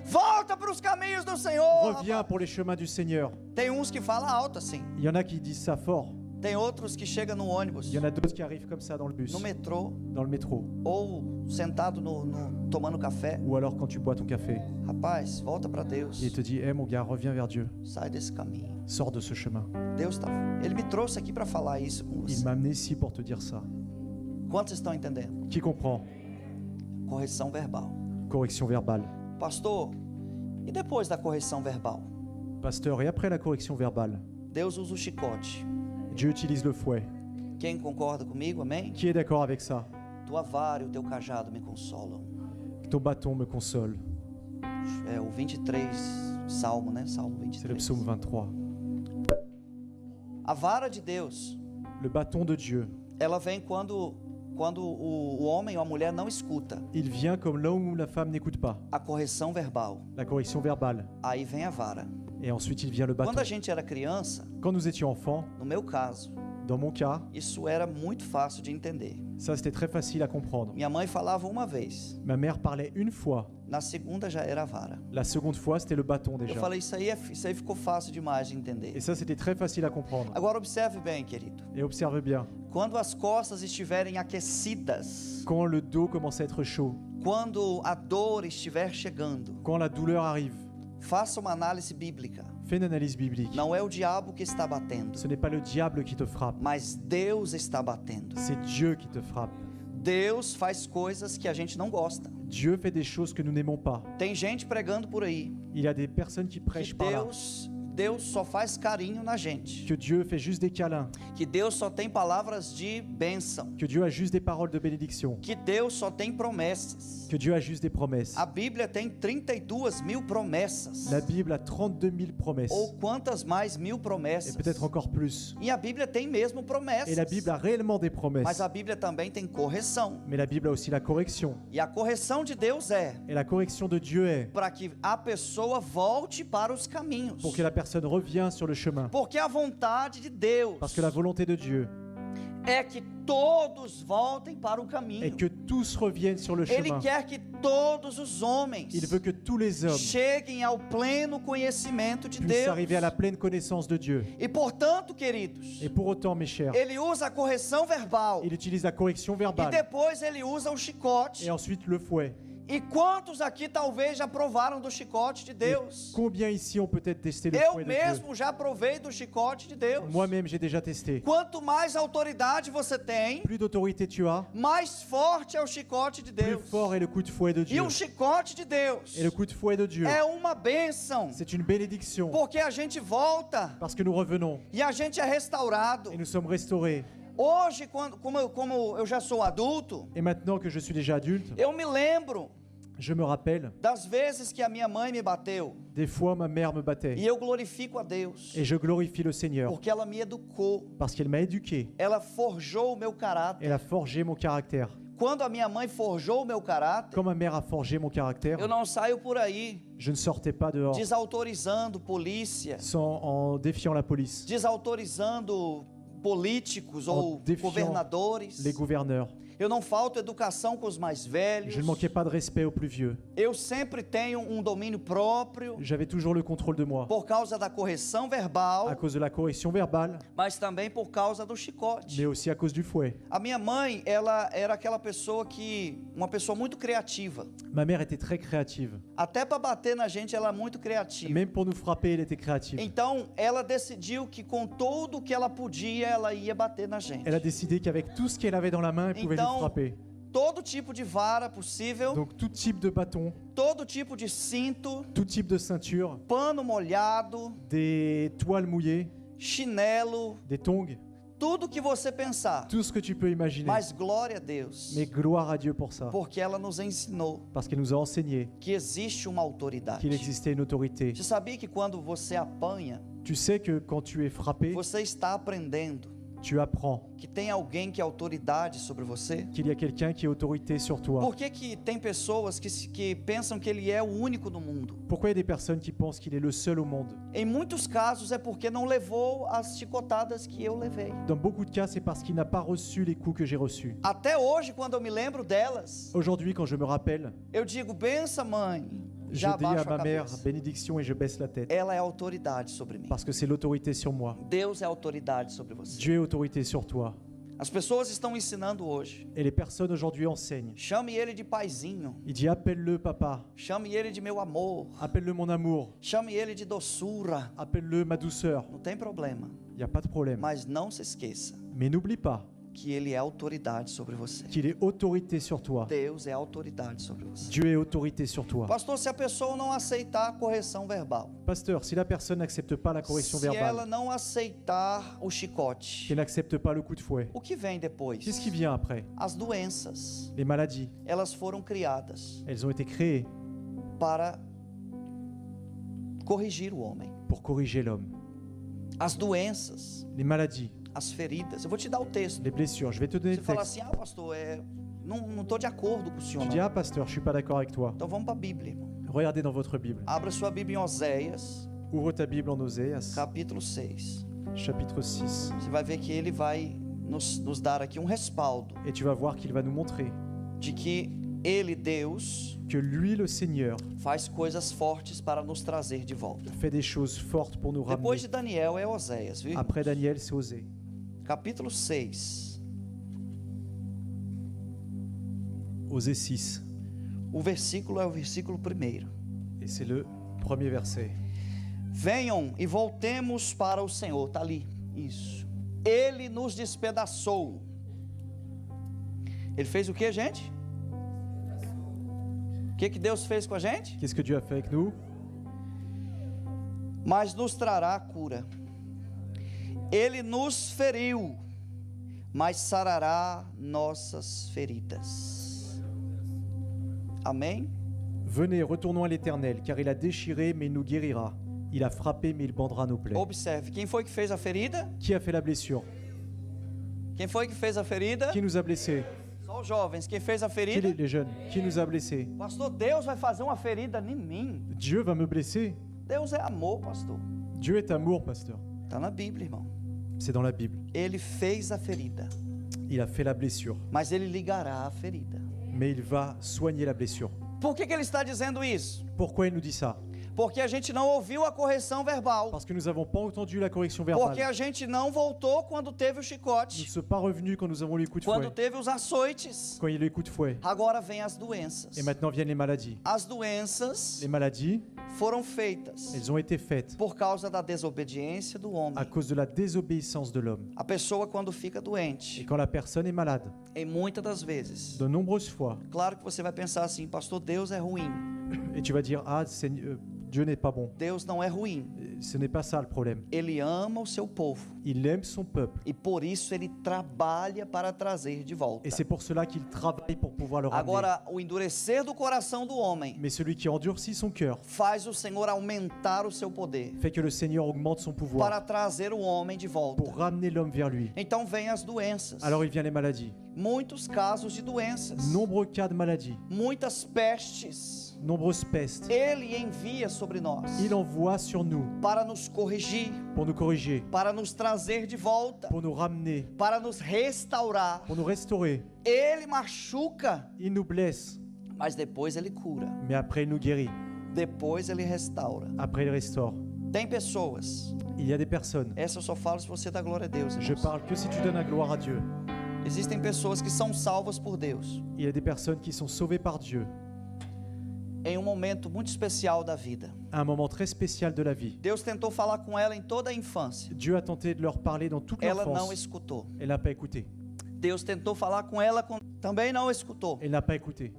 Volta para os caminhos do Senhor! Reviens rapaz. pour les chemins du Seigneur. Tem uns que falam alto assim, Il y en a qui disent ça fort. tem outros que chegam no ônibus, Il y en a d'autres qui arrivent comme ça dans le bus, no metrô, dans le métro. ou sentado tomando café. Ou alors quand tu bois ton café. Rapaz, volta para Deus, Et il te dit, hé mon gars, reviens vers Dieu. sai desse caminho. Sors de ce chemin. Deus tá, Ele me trouxe aqui para falar isso com Il você. m'a amené ici pour te dire ça. Quantos estão entendendo? Qui comprend? Correção verbal. Correction verbale. Pastor, e depois da correção verbal? Pasteur, et après la correction verbale, Deus usa o chicote. Dieu utilise le fouet. Quem concorda comigo, amém? Qui est d'accord avec ça? Tua vara e o teu cajado me consolam. Ton bâton me console. É o 23, Salmo, né? Salmo C'est le 23. psaume 23. A vara de Deus, Le bâton de Dieu, ela vem quando o homem ou a mulher não escuta il vient comme l'homme ou la femme n'écoute pas. a correção verbal. La correction verbale. Aí vem a vara. Et ensuite, il vient le bâton. Quando a gente era criança, Quand nous étions enfants, no meu caso, dans mon cas, isso era muito fácil de entender. ça c'était très facile à comprendre. Minha mãe falava uma vez, Ma mère parlait une fois. na segunda já era a vara. La seconde fois, c'était le bâton Eu déjà. falei, isso aí ficou fácil demais de entender. Et ça, c'était très facile à comprendre. Agora observe bem, querido. Et observe bien, Quando as costas estiverem aquecidas, quand le dos commence à être chaud, quando a dor estiver chegando, quand la douleur arrive, faça uma análise bíblica. fais une analyse biblique. Não é o diabo que está batendo, Ce n'est pas le diable qui te frappe, mas Deus está batendo. c'est Dieu qui te frappe. Deus faz coisas que a gente não gosta. Dieu fait des choses que nous n'aimons pas. Tem gente pregando por aí Il y a des personnes qui que prêchent par là, Deus só faz carinho na gente, que Dieu fait juste des câlins, que Deus só tem palavras de bênção, que Dieu a juste des paroles de bénédiction, que Deus só tem promessas. que Dieu a juste des promesses. A Bíblia tem 32 mil promessas. La Bible a 32 000 promesses, Ou quantas mais mil et promessas? peut-être encore plus. E a Bíblia tem mesmo promessas. Et la Bible a réellement des Mas promesses. a Bíblia também tem correção. Mais la Bible a aussi la correction. E a correção de Deus é Et la correction de Dieu est para que a pessoa volte para os caminhos. pour que la personne revienne sur le chemin. Porque a vontade de Deus Parce que la volonté de Dieu é que todos voltem para o est caminho. que tous reviennent sur le Ele chemin. quer que todos os homens Il veut que tous les hommes cheguem ao pleno conhecimento de puissent Deus. arriver à la pleine connaissance de Dieu. E portanto, queridos, Et pour autant, mes chers, ele usa a correção verbal il utilise la correction e verbale depois ele usa o chicote. et ensuite le fouet. E quantos aqui talvez já provaram do chicote de Et Deus? combien ici ont peut-être testé le Eu fouet de Dieu? mesmo já provei do chicote de Deus. Moi-même, j'ai déjà testé. Quanto mais autoridade você tem, Plus d'autorité tu as, mais forte é o chicote de plus Deus. fort est le coup de fouet de E Dieu. o chicote de Deus Et le coup de fouet de Dieu, é uma bênção, c'est une bénédiction porque a gente volta parce que nous revenons e a gente é restaurado. et nous sommes restaurés. Hoje, como eu já sou adulto, Et maintenant que je suis déjà adulte, eu me lembro Je me rappelle das vezes que a minha mãe me bateu. des fois ma mère me battait. E eu glorifico a Deus, Et je glorifie le Seigneur porque ela me educou. parce qu'elle m'a éduqué. Ela forjou o meu caráter. Elle a forgé mon caractère. Quando a minha mãe forjou o meu caráter, Quand ma mère a forgé mon caractère, eu não saio por aí je ne sortais pas dehors desautorizando polícia, en défiant la police, desautorizando políticos ou défiant governadores. les gouverneurs. Eu não falto educação com os mais velhos. Je ne manquais pas de respect aux plus vieux. Eu sempre tenho um domínio próprio J'avais toujours le contrôle de moi por causa da correção à verbal, cause de la correction verbale, mas também por causa do chicote. mais aussi à cause du fouet. A minha mãe, ela era aquela pessoa uma pessoa muito criativa. Ma mère était très créative. Até para bater na gente, ela é muito criativa. Même pour nous frapper, elle était créative. Então, ela decidiu que com tudo que ela podia, ela ia bater na gente. Elle a décidé qu'avec tout ce qu'elle avait dans la main, elle pouvait nous frapper. Todo tipo de vara possível, Donc tout type de bâton, todo tipo de cinto, tout type de ceinture, pano molhado, des toiles mouillées, chinelo, des tongs, tudo que você pensar. tout ce que tu peux imaginer. Mas glória a Deus, Mais gloire à Dieu pour ça, porque ela nos ensinou parce qu'elle nous a enseigné que existe uma autoridade. qu'il existait une autorité. Você sabia que quando você apanha, Tu sais que quand tu es frappé, você está aprendendo tu apprends que tem alguém que é autoridade sobre você? qu'il y a quelqu'un qui est autorité sur toi. Por que tem pessoas que pensam que ele é o único no mundo? Pourquoi il y a des personnes qui pensent qu'il est le seul au monde? Em muitos casos é porque não levou as chicotadas que eu levei. Dans beaucoup de cas, c'est parce qu'il n'a pas reçu les coups que j'ai reçus. Até hoje, quando eu me lembro delas, Aujourd'hui, quand je me rappelle, eu digo, bença mãe, je já dis à abaixo a ma mère cabeça. bénédiction et je baisse la tête. Ela é autoridade sobre mim. Parce que c'est l'autorité sur moi. Deus é autoridade sobre você. Dieu est autorité sur toi. As pessoas estão ensinando hoje. Et les personnes aujourd'hui enseignent. Chame ele de paizinho. Il dit appelle-le papa, Chame ele de meu amor. appelle-le mon amour, Chame ele de doçura. appelle-le ma douceur. Não tem problema. Il n'y a pas de problème. Mas não se esqueça Mais n'oublie pas que ele é autoridade sobre você. qu'il est autorité sur toi. Deus é autoridade sobre você. Dieu est autorité sur toi. Pastor, se a pessoa não aceitar a correção verbal, Pasteur, si la personne n'accepte pas la correction se ela verbale, não aceitar o chicote, qu'elle n'accepte pas le coup de fouet, o que vem depois? qu'est-ce qui vient après? As doenças, Les maladies. elas foram criadas Elles ont été créées para corrigir o homem. pour corriger l'homme. As doenças, Les maladies, as feridas. Eu vou te dar o texto. les blessures. Je vais te donner Você le fala texte. assim, pastor, não estou de acordo com o senhor. Tu não. dis, ah pasteur, je suis pas d'accord avec toi. Então vamos para a Bíblia, irmão. Regardez dans votre Bible. Abra sua Bíblia em Oséias, Ouvre ta Bible en Oséias, capítulo 6. chapitre 6. Você vai ver que ele vai nos dar aqui um respaldo Et tu vas voir qu'il va nous montrer de que ele, Deus, que lui, le Seigneur, faz coisas fortes para nos trazer de volta. fait des choses fortes pour nous Depois ramener. de Daniel é Oséias, viu? Après Daniel, c'est Osée. Capítulo 6. Osée 6. O versículo é o versículo 1. Et c'est le premier verset. Venham e voltemos para o Senhor. Está ali. Isso. Ele nos despedaçou. Ele fez o que, gente? O que Deus fez com a gente? Qu'est-ce que Dieu a fait avec nous? Mas nos trará a cura. Ele nos feriu, mas sarará nossas feridas. Amém? Venez, retournons à l'Éternel, car il a déchiré, mais il nous guérira. Il a frappé, mais il bandera nos plaies. Observe, quem foi que fez a ferida? Qui a fait la blessure? Quem foi que fez a ferida? Qui nous a blessés? Só os jovens. Quem fez a Qui ferida? les jeunes? Qui nous a blessés? Pastor, Deus vai fazer uma ferida em mim. Dieu va me blesser. Deus é amor, pastor. Dieu est amour, pasteur. Está na Bíblia, irmão. C'est dans la Bible. Ele fez a ferida, Il a fait la blessure, mas ele ligará a ferida. mais il va soigner la blessure. Por que ele está dizendo isso? Pourquoi il nous dit ça? Porque a gente não ouviu a correção verbal. Parce que nous n'avons pas entendu la correction Porque verbale. a gente não voltou quando teve o Nous ne chicote, sommes pas revenus quand nous avons les coups de quando fouet. teve os açoites. Quand il y a eu les coups de fouet. Agora vem as doenças. Et maintenant viennent les maladies. As doenças Les maladies, foram feitas elles ont été faites por causa da desobediência do à homem. cause de la désobéissance de l'homme. A pessoa, quando fica Et doente, quand la personne est malade, em muitas das vezes, de nombreuses fois, claro que você vai pensar assim, pastor, Deus é ruim. et tu vas dire, ah, Dieu n'est pas bon. Deus não é ruim. ce n'est pas ça le problème. Ele ama o seu povo Il aime son peuple. e por isso ele trabalha para trazer de volta. Et c'est pour cela qu'il travaille pour pouvoir le ramener. Agora, o endurecer do coração do homem Mais celui qui endurcit son cœur faz o Senhor aumentar o seu poder fait que le Seigneur augmente son pouvoir para trazer o homem de volta. pour ramener l'homme vers lui. Então vem as doenças. Alors il vient les maladies. Muitos casos de doenças. Nombreux cas de maladies. Muitas pestes. Nombreuses pestes. Ele envia sobre nós Il envoie sur nous para nos corrigir, pour nous corriger, para nos trazer de volta, pour nous ramener, para nos restaurar. pour nous restaurer. Ele machuca, Il nous blesse, mas depois ele cura. mais après il nous guérit. Depois ele restaura. Après il restaure. Tem pessoas, Il y a des personnes. essa eu só falo se você dá glória a Deus, Je irmãos. parle que si tu donnes la gloire à Dieu. Existem pessoas que são salvas por Deus Il y a des personnes qui sont sauvées par Dieu em um momento muito especial da vida. à un moment très spécial de la vie. Deus tentou falar com ela em toda a infância. Dieu a tenté de leur parler dans toute Ela não l'enfance. escutou. Elle n'a pas écouté. Deus tentou falar com ela, também não escutou. Elle n'a pas écouté.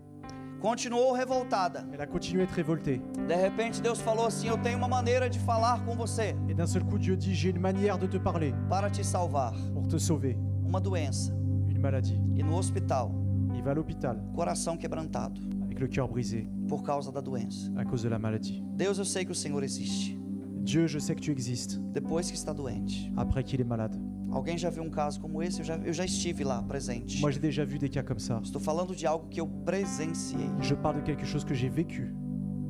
Continuou revoltada. Elle a continué à être révoltée. De repente Deus falou assim: eu tenho uma maneira de falar com você Et d'un seul coup, Dieu dit, j'ai une manière de te parler para te salvar. pour te sauver. Uma doença. Une maladie. E no hospital, Il va à l'hôpital coração quebrantado avec le cœur brisé por causa da doença. à cause de la maladie. Deus, eu sei que o Senhor existe. Dieu, je sais que tu existes Depois que está doente. après qu'il est malade. Alguém já viu um caso como esse? Eu já estive lá presente. Moi, j'ai déjà vu des cas comme ça. Estou falando de algo que eu presenciei. Je parle de quelque chose que j'ai vécu.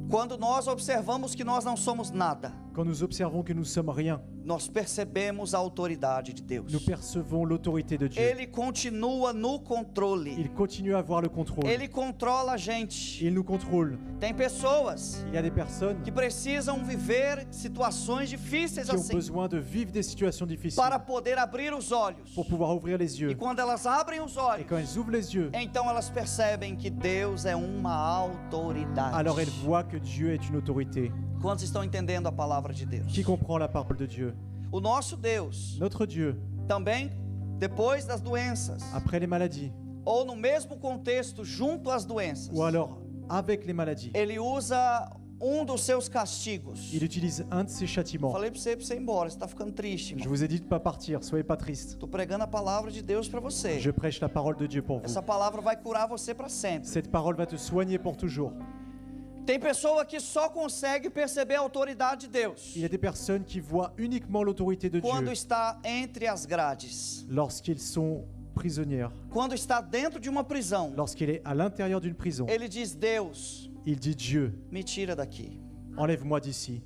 Quando nós observamos que nós não somos nada, Quand nous observons que nous sommes rien, nós percebemos a autoridade de Deus. nous percevons l'autorité de Dieu. Ele continua no controle. Il continue à avoir le contrôle. Ele controla a gente. Il nous contrôle. Tem pessoas Il y a des personnes que precisam viver situações difíceis qui ont assim besoin de vivre des situations difficiles para poder abrir os olhos. pour pouvoir ouvrir les E yeux. quando elas abrem os Et olhos, quand elles ouvrent les yeux, então elas percebem que Deus é uma autoridade. alors elles voient que Dieu est une autorité. Quantos estão entendendo a palavra de Deus? Qui comprend la parole de Dieu? O nosso Deus Notre Dieu, também, depois das doenças, après les maladies, ou no mesmo contexto, junto às doenças, ou alors avec les maladies, ele usa dos seus castigos. il utilise un de ses châtiments. Falei para você ir embora, você está ficando triste, Je irmão. vous ai dit de ne pas partir, soyez pas tristes. Estou pregando a palavra de Deus para você. Je prêche la parole de Dieu pour vous. Essa palavra vai curar você para sempre. Cette parole va te soigner pour toujours. Tem pessoa que só consegue perceber a autoridade de Deus Il y a des personnes qui voient uniquement l'autorité de quando Dieu está entre as grades, lorsqu'ils sont prisonnières, quando está dentro de uma prisão. lorsqu'il est à l'intérieur d'une prison. Ele diz: Deus, Il dit Dieu, me tira daqui. enlève-moi d'ici.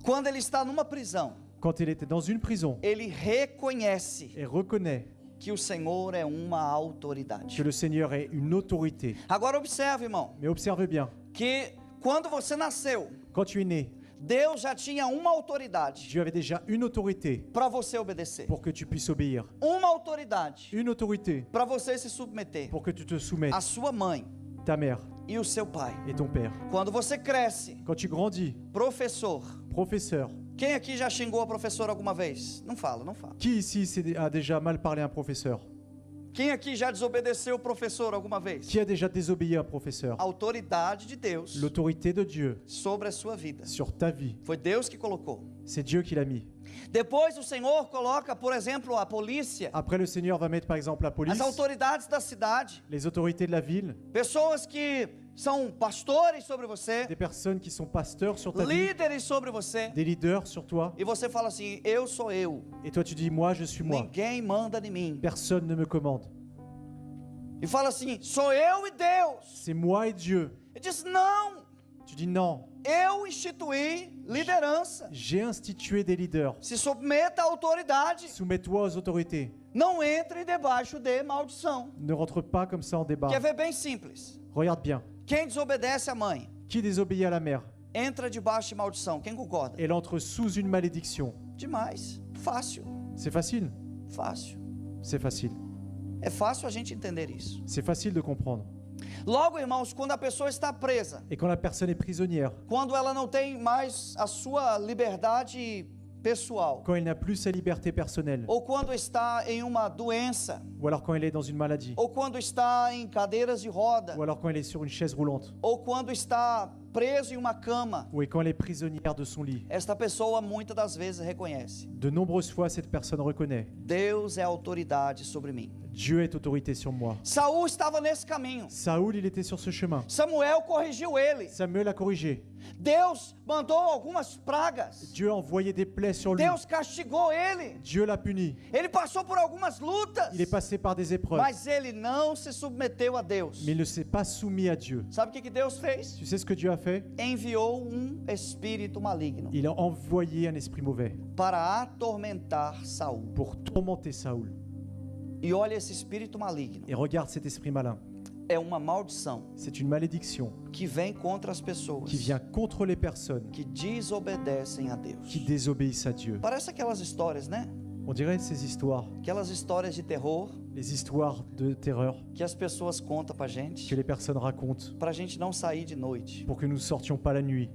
Quando ele está numa prisão, Quand il était dans une prison, ele reconhece et reconnaît que o Senhor é uma autoridade. que le Seigneur est une autorité. Agora observe, irmão, Mais observe bien, que quando você nasceu, quand tu es né, Deus já tinha uma autoridade Dieu avait déjà une autorité para você obedecer. pour que tu puisses obéir. Uma autoridade Une autorité para você se submeter. pour que tu te soumettes. A sua mãe Ta mère e o seu pai. et ton père. Quando você cresce, Quand tu grandis, professor. professeur. Quem aqui já xingou a professora alguma vez? Não fala, não fala. Qui ici a déjà mal parlé à un professeur? Quem aqui já desobedeceu o professor alguma vez? Qui a déjà désobéi à un professeur? A autoridade de Deus L'autorité de Dieu sobre a sua vida. sur ta vie, Foi Deus que colocou. c'est Dieu qui l'a mis. Depois o Senhor coloca, por exemplo, a polícia, Après, le Seigneur va mettre par exemple la police, as autoridades da cidade, les autorités de la ville, pessoas que são pastores sobre você, des personnes qui sont pasteurs sur ta vie, líderes sobre você, des leaders sur toi. e você fala assim: eu sou eu, Et toi, tu dis, moi, je suis moi. ninguém manda em mim. Personne ne me commande. E fala assim: sou eu e Deus. C'est moi et Dieu. Ele diz: não, Tu dis, non, eu instituí liderança. j'ai institué des leaders. Se submeta à autoridade. Soumets-toi aux autorités. Não entre debaixo de maldição. Ne rentre pas comme ça en débat. Quer ver bem simples? Regarde bien. Quem desobedece à mãe Qui désobéit à la mère? entra debaixo de maldição. Quem concorda? Elle entre sous une malédiction. Demais. Fácil. C'est facile. Fácil. C'est facile. É fácil a gente entender isso. C'est facile de comprendre. Logo, irmãos, quando a pessoa está presa, Et quand la personne est prisonnière, quando ela não tem mais a sua liberdade pessoal, quand elle n'a plus sa liberté personnelle, ou quando está em uma doença, ou alors quand elle est dans une maladie, ou quando está em cadeiras de roda, ou alors quand elle est sur une chaise roulante, ou quando está preso em uma cama, ou quand elle est prisonnière de son lit. esta pessoa muitas das vezes reconhece: De nombreuses fois, cette personne reconnaît: Deus é autoridade sobre mim. Dieu est autorité sur moi. Saul estava nesse caminho. Saoul, il était sur ce chemin. Samuel corrigiu ele. Samuel a corrigé. Deus mandou algumas pragas. Dieu a envoyé des plaies sur lui. Deus castigou ele. Dieu l'a puni. Ele passou por algumas lutas. Il est passé par des épreuves. Mas ele não se submeteu a Deus. Mais il ne s'est pas soumis à Dieu. Sabe o que Deus fez? Tu sais ce que Dieu a fait? Enviou espírito maligno Il a envoyé un esprit mauvais para atormentar Saul. pour tourmenter Saoul. E olha esse espírito maligno. Et regarde cet esprit malin. É uma maldição C'est une malédiction que vem contra as pessoas qui vient contre les personnes que desobedecem a Deus. qui désobéissent à Dieu. Parece aquelas histórias, né? On dirait ces histoires, Aquelas histórias de terror les histoires de terreur que as pessoas contam pra que gente, les personnes racontent pra gente não sair de noite. pour que nous ne sortions pas la nuit.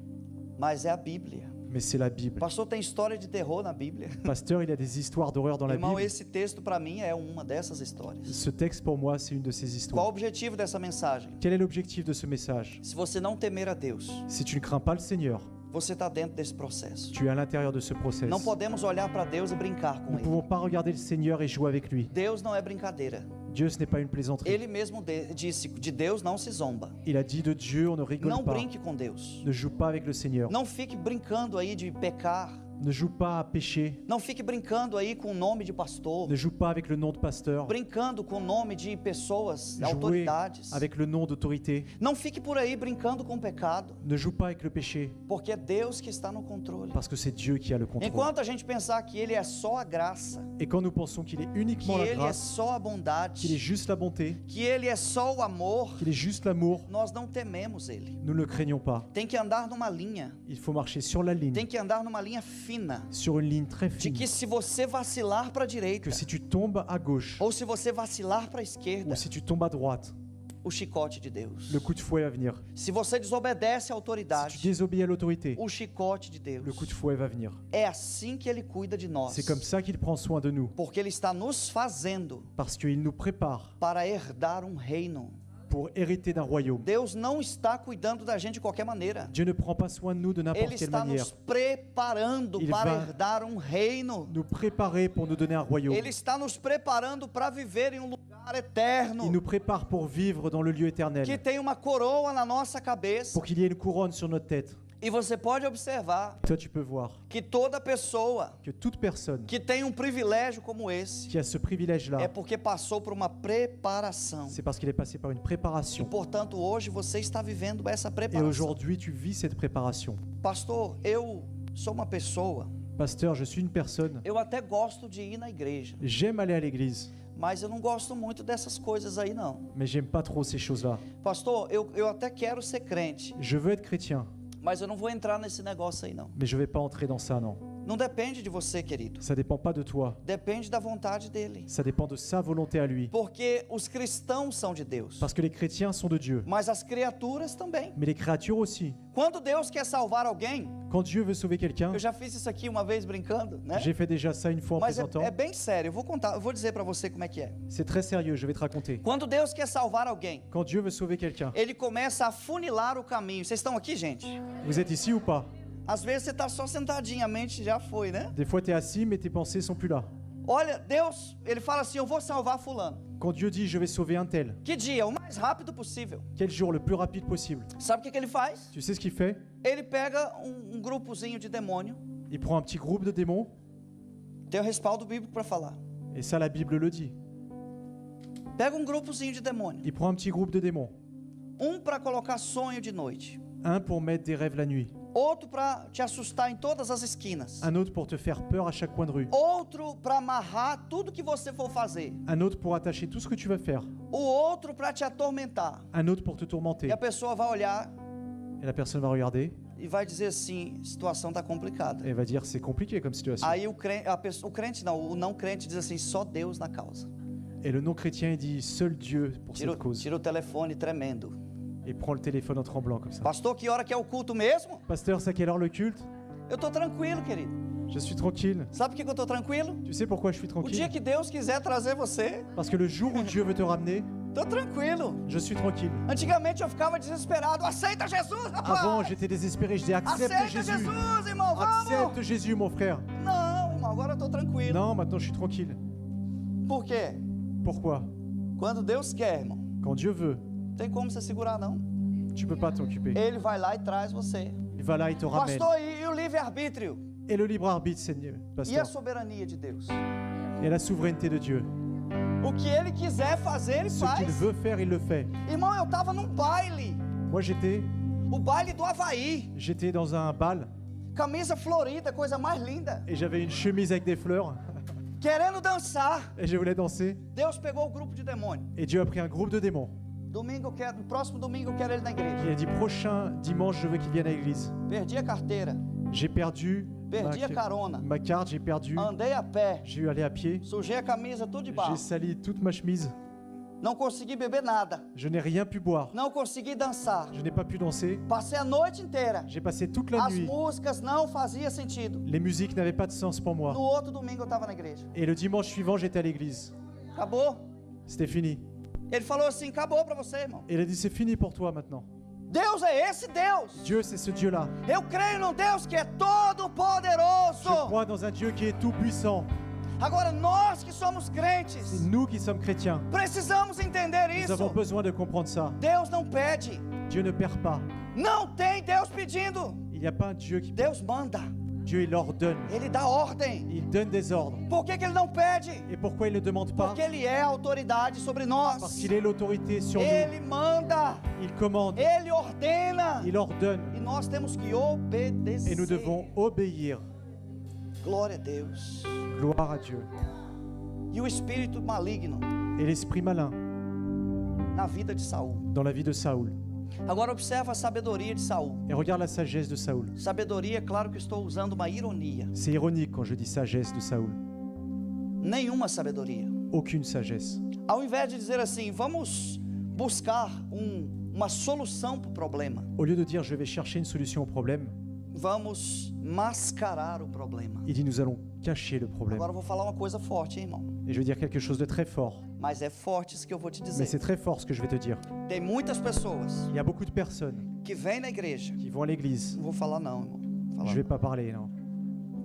Mas é a Bíblia. Mais c'est la Bible. Pastor, tem história de terror na Bíblia. Pasteur, il y a des histoires d'horreur dans la Irmão, Bible. esse texto pra mim é uma dessas histórias. Ce texte, pour moi, c'est une de ces Qual o histoires. objetivo dessa mensagem? Quel est l'objectif de ce message? Se você não temer a Deus, Si tu ne crains pas le Seigneur, você está dentro desse processo. tu es à l'intérieur de ce process. Não podemos olhar para Deus e brincar com Nous ne Ele. pouvons pas regarder le Seigneur et jouer avec lui. Deus não é brincadeira. Dieu, ce n'est pas une plaisanterie. Ele mesmo disse: de Deus não se zomba. Il a dit de Dieu, on ne rigole Não pas. brinque com Deus. Ne joue pas avec le Seigneur. Não fique brincando aí de pecar. Ne joue pas à pécher. Não fique brincando aí com o nome de pastor. Ne joue pas avec le nom de pasteur. Brincando com o nome de pessoas, Jouez autoridades. avec le nom d'autorité. Não fique por aí brincando com o pecado. Ne joue pas avec le péché. Porque é Deus que está no controle. Parce que c'est Dieu qui a le contrôle. Enquanto a gente pensar que Ele é só a graça, Et quand nous pensons qu'il est que uniquement la Ele é grâce, só a qu'il est bondade, juste la bonté, que Ele é só o amor, qu'il est juste l'amour, nós não tememos Ele. nous ne le craignons pas. Tem que andar numa linha. Il faut marcher sur la ligne, Tem que andar numa linha fina. sur une ligne très De fine. que se você vacilar para a direita, Que si tu tombes à gauche ou se você vacilar para a esquerda, ou si tu tombes à droite, o chicote de Deus. le coup de fouet va venir. Se você desobedece à Si tu autoridade, désobéis à l'autorité, o chicote de le coup de Deus. fouet va venir. É assim que Ele cuida de nós. C'est comme ça qu'il prend soin de nous, Porque Ele está nos fazendo parce qu'il nous prépare para herdar um reino. pour hériter d'un royaume. Deus não está cuidando da gente de qualquer maneira. Dieu ne prend pas soin de nous de Ele n'importe quelle está manière. nos preparando Ele para vai- herdar um reino. Nous préparer pour nous donner un royaume. Ele está nos preparando para viver em um lugar eterno. Il nous prépare pour vivre dans le lieu Que éternel, tem uma coroa na nossa cabeça. pour qu'il y ait une couronne sur notre tête. E você pode observar Toi, tu peux voir que toda pessoa que toute personne que tem um privilégio como esse qui a ce privilège-là, é porque passou por uma preparação. c'est parce qu'il est passé par une E préparation. portanto, hoje você está vivendo essa Et preparação. aujourd'hui, tu vis cette préparation. Pastor, eu sou uma pessoa, Pasteur, je suis une personne. eu até gosto de ir na igreja, J'aime aller à l'église, mas eu não gosto muito dessas coisas aí não. mais j'aime pas trop ces choses-là. Pastor, eu até quero ser crente, Je veux être chrétien, mas eu não vou entrar nesse negócio aí não. mais je vais pas entrer dans ça, non. Não depende de você, querido. Ça dépend pas de toi. Depende da vontade dele. Ça dépend de sa volonté à lui. Porque os cristãos são de Deus, Parce que les chrétiens sont de Dieu, mas as criaturas também. mais les créatures aussi. Quando Deus quer salvar alguém, Quand Dieu veut sauver quelqu'un, eu já fiz isso aqui uma vez brincando, né? j'ai fait déjà ça une fois en Mas plaisantant. é bem sério, eu vou dizer para você como é que é. C'est très sérieux, je vais te raconter. Quando Deus quer salvar alguém, Quand Dieu veut sauver quelqu'un, Ele começa a funilar o caminho. Vocês estão aqui, gente? vous êtes ici ou pas? Às vezes você está só sentadinho, a mente já foi, né? Des fois, tu es assis, mais tes pensées sont plus là. Olha, Deus, Ele fala assim, eu vou salvar fulano. Quand Dieu dit, je vais sauver un tel, Que dia? O mais rápido possível. quel jour le plus rapide possible? Sabe o que Ele faz? Tu sais ce qu'il fait? Ele pega um grupozinho de demônio, Il prend un petit groupe de démons, tem o respaldo bíblico para falar. et ça la Bible le dit. Pega um grupozinho de demônio, Il prend un petit groupe de démons. para colocar sonho de noite, Un pour mettre des rêves la nuit, outro para te assustar em todas as esquinas, un autre pour te faire peur à chaque coin de rue, outro para amarrar tudo que você for fazer, un autre pour attacher tout ce que tu vas faire, o outro para te atormentar. un autre pour te tourmenter. E a pessoa vai olhar Et la personne va regarder e vai dizer assim, situação está complicada. et va dire c'est compliqué comme situation. Aí o crente não, o não crente diz assim, só Deus na causa. Et le non-chrétien il dit seul Dieu pour cette cause. Tira o telefone tremendo. Et prend le téléphone en tremblant comme ça. Pastor, que hora que é o culto mesmo? Pasteur, c'est à quelle heure le culte? Eu tô tranquilo, querido. Je suis tranquille. Sabe por que eu tô tranquilo? Tu sais pourquoi je suis O dia tranquille? que Deus quiser trazer você, Parce que le jour où Dieu veut te ramener, Tô tranquilo. Je suis tranquille. Antigamente eu ficava desesperado. Aceita Jesus, rapaz. Avant, j'étais désespéré. Je disais, accepte Aceita Jésus. Jesus, irmão, vamos. Accepte Jésus, mon frère. Não, irmão, agora eu tô tranquilo. Non, maintenant, je suis tranquille. Por quê? Pourquoi? Quando Deus quer, irmão, Quand Dieu veut, não tem como você segurar, não. tu peux pas t'occuper. Ele vai lá e traz você. Il va là, il te ramène. Pastor, e o livre-arbítrio? Et le libre arbitre, Seigneur, E a pasteur. soberania de Deus? Et la souveraineté de Dieu. O que Ele quiser fazer, Ele Ce qu'il faz. veut faire, il le fait. Irmão, eu tava num baile. Moi, O baile do Havaí. j'étais dans un bal Camisa florida, coisa mais linda. et j'avais une chemise avec des fleurs Querendo dançar. et je voulais danser. Deus pegou o grupo de demônios. Et Dieu a pris un groupe de démons. No próximo domingo eu quero ele na igreja. Il a dit, prochain dimanche, je veux qu'il vienne à l'église. Perdi a carteira. J'ai perdu Perdi a carona. ma carte, j'ai perdu. Andei a pé. J'ai eu à aller à pied. Sujei a camisa tudo de barro. J'ai sali toute ma chemise. Não consegui beber nada. Je n'ai rien pu boire. Não consegui dançar. Je n'ai pas pu danser. Passei a noite inteira. J'ai passé toute la As nuit. músicas não faziam sentido. Les musiques n'avaient pas de sens pour moi. No outro domingo eu estava na igreja. Et le dimanche suivant, j'étais à l'église. Acabou. C'était fini. Ele falou assim: acabou para você, irmão. Et il a dit, c'est fini pour toi maintenant. Deus é esse Deus. Dieu, c'est ce Dieu-là. Eu creio num Deus que é todo poderoso. Je crois dans un Dieu qui est tout puissant. Agora nós que somos C'est crentes, nous qui sommes chrétiens. precisamos entender Nous avons isso. besoin de comprendre ça. Deus não pede. Dieu ne perd pas. Não tem Deus pedindo. Il n'y a pas un Dieu qui perd. Deus manda. Dieu, il ordonne. Ele dá ordem. Il donne des ordres. Por que que ele não pede? Et pourquoi il ne demande pas? Porque ele é a autoridade sobre nós. Parce qu'il est l'autorité sur nous. Ele manda. Il commande. Ele ordena. Il ordonne. E nós temos que obedecer. Et nous devons obéir. Glória a Deus. Gloire à Dieu. E o espírito maligno Et l'esprit malin na vida de Saul. dans la vie de Saoul. Agora observa a sabedoria de Saul. Et regarde la sagesse de Saoul. Sabedoria, claro que estou usando uma ironia. C'est ironique quand je dis sagesse de Saoul. Nenhuma sabedoria. Aucune sagesse. Ao invés de dizer assim, vamos buscar uma solução para o problema, Au lieu de dire je vais chercher une solution au problème, vamos mascarar o problema. il dit nous allons cacher le problème. Agora eu vou falar uma coisa forte, hein, irmão? Et je vais dire quelque chose de très fort. Mas é forte isso que eu vou te Mais dizer. c'est très fort ce que je vais te dire. Tem muitas pessoas Il y a beaucoup de personnes que vêm na igreja. qui vont à l'église. Não vou falar não, irmão. Vou falar Je vais pas parler, non.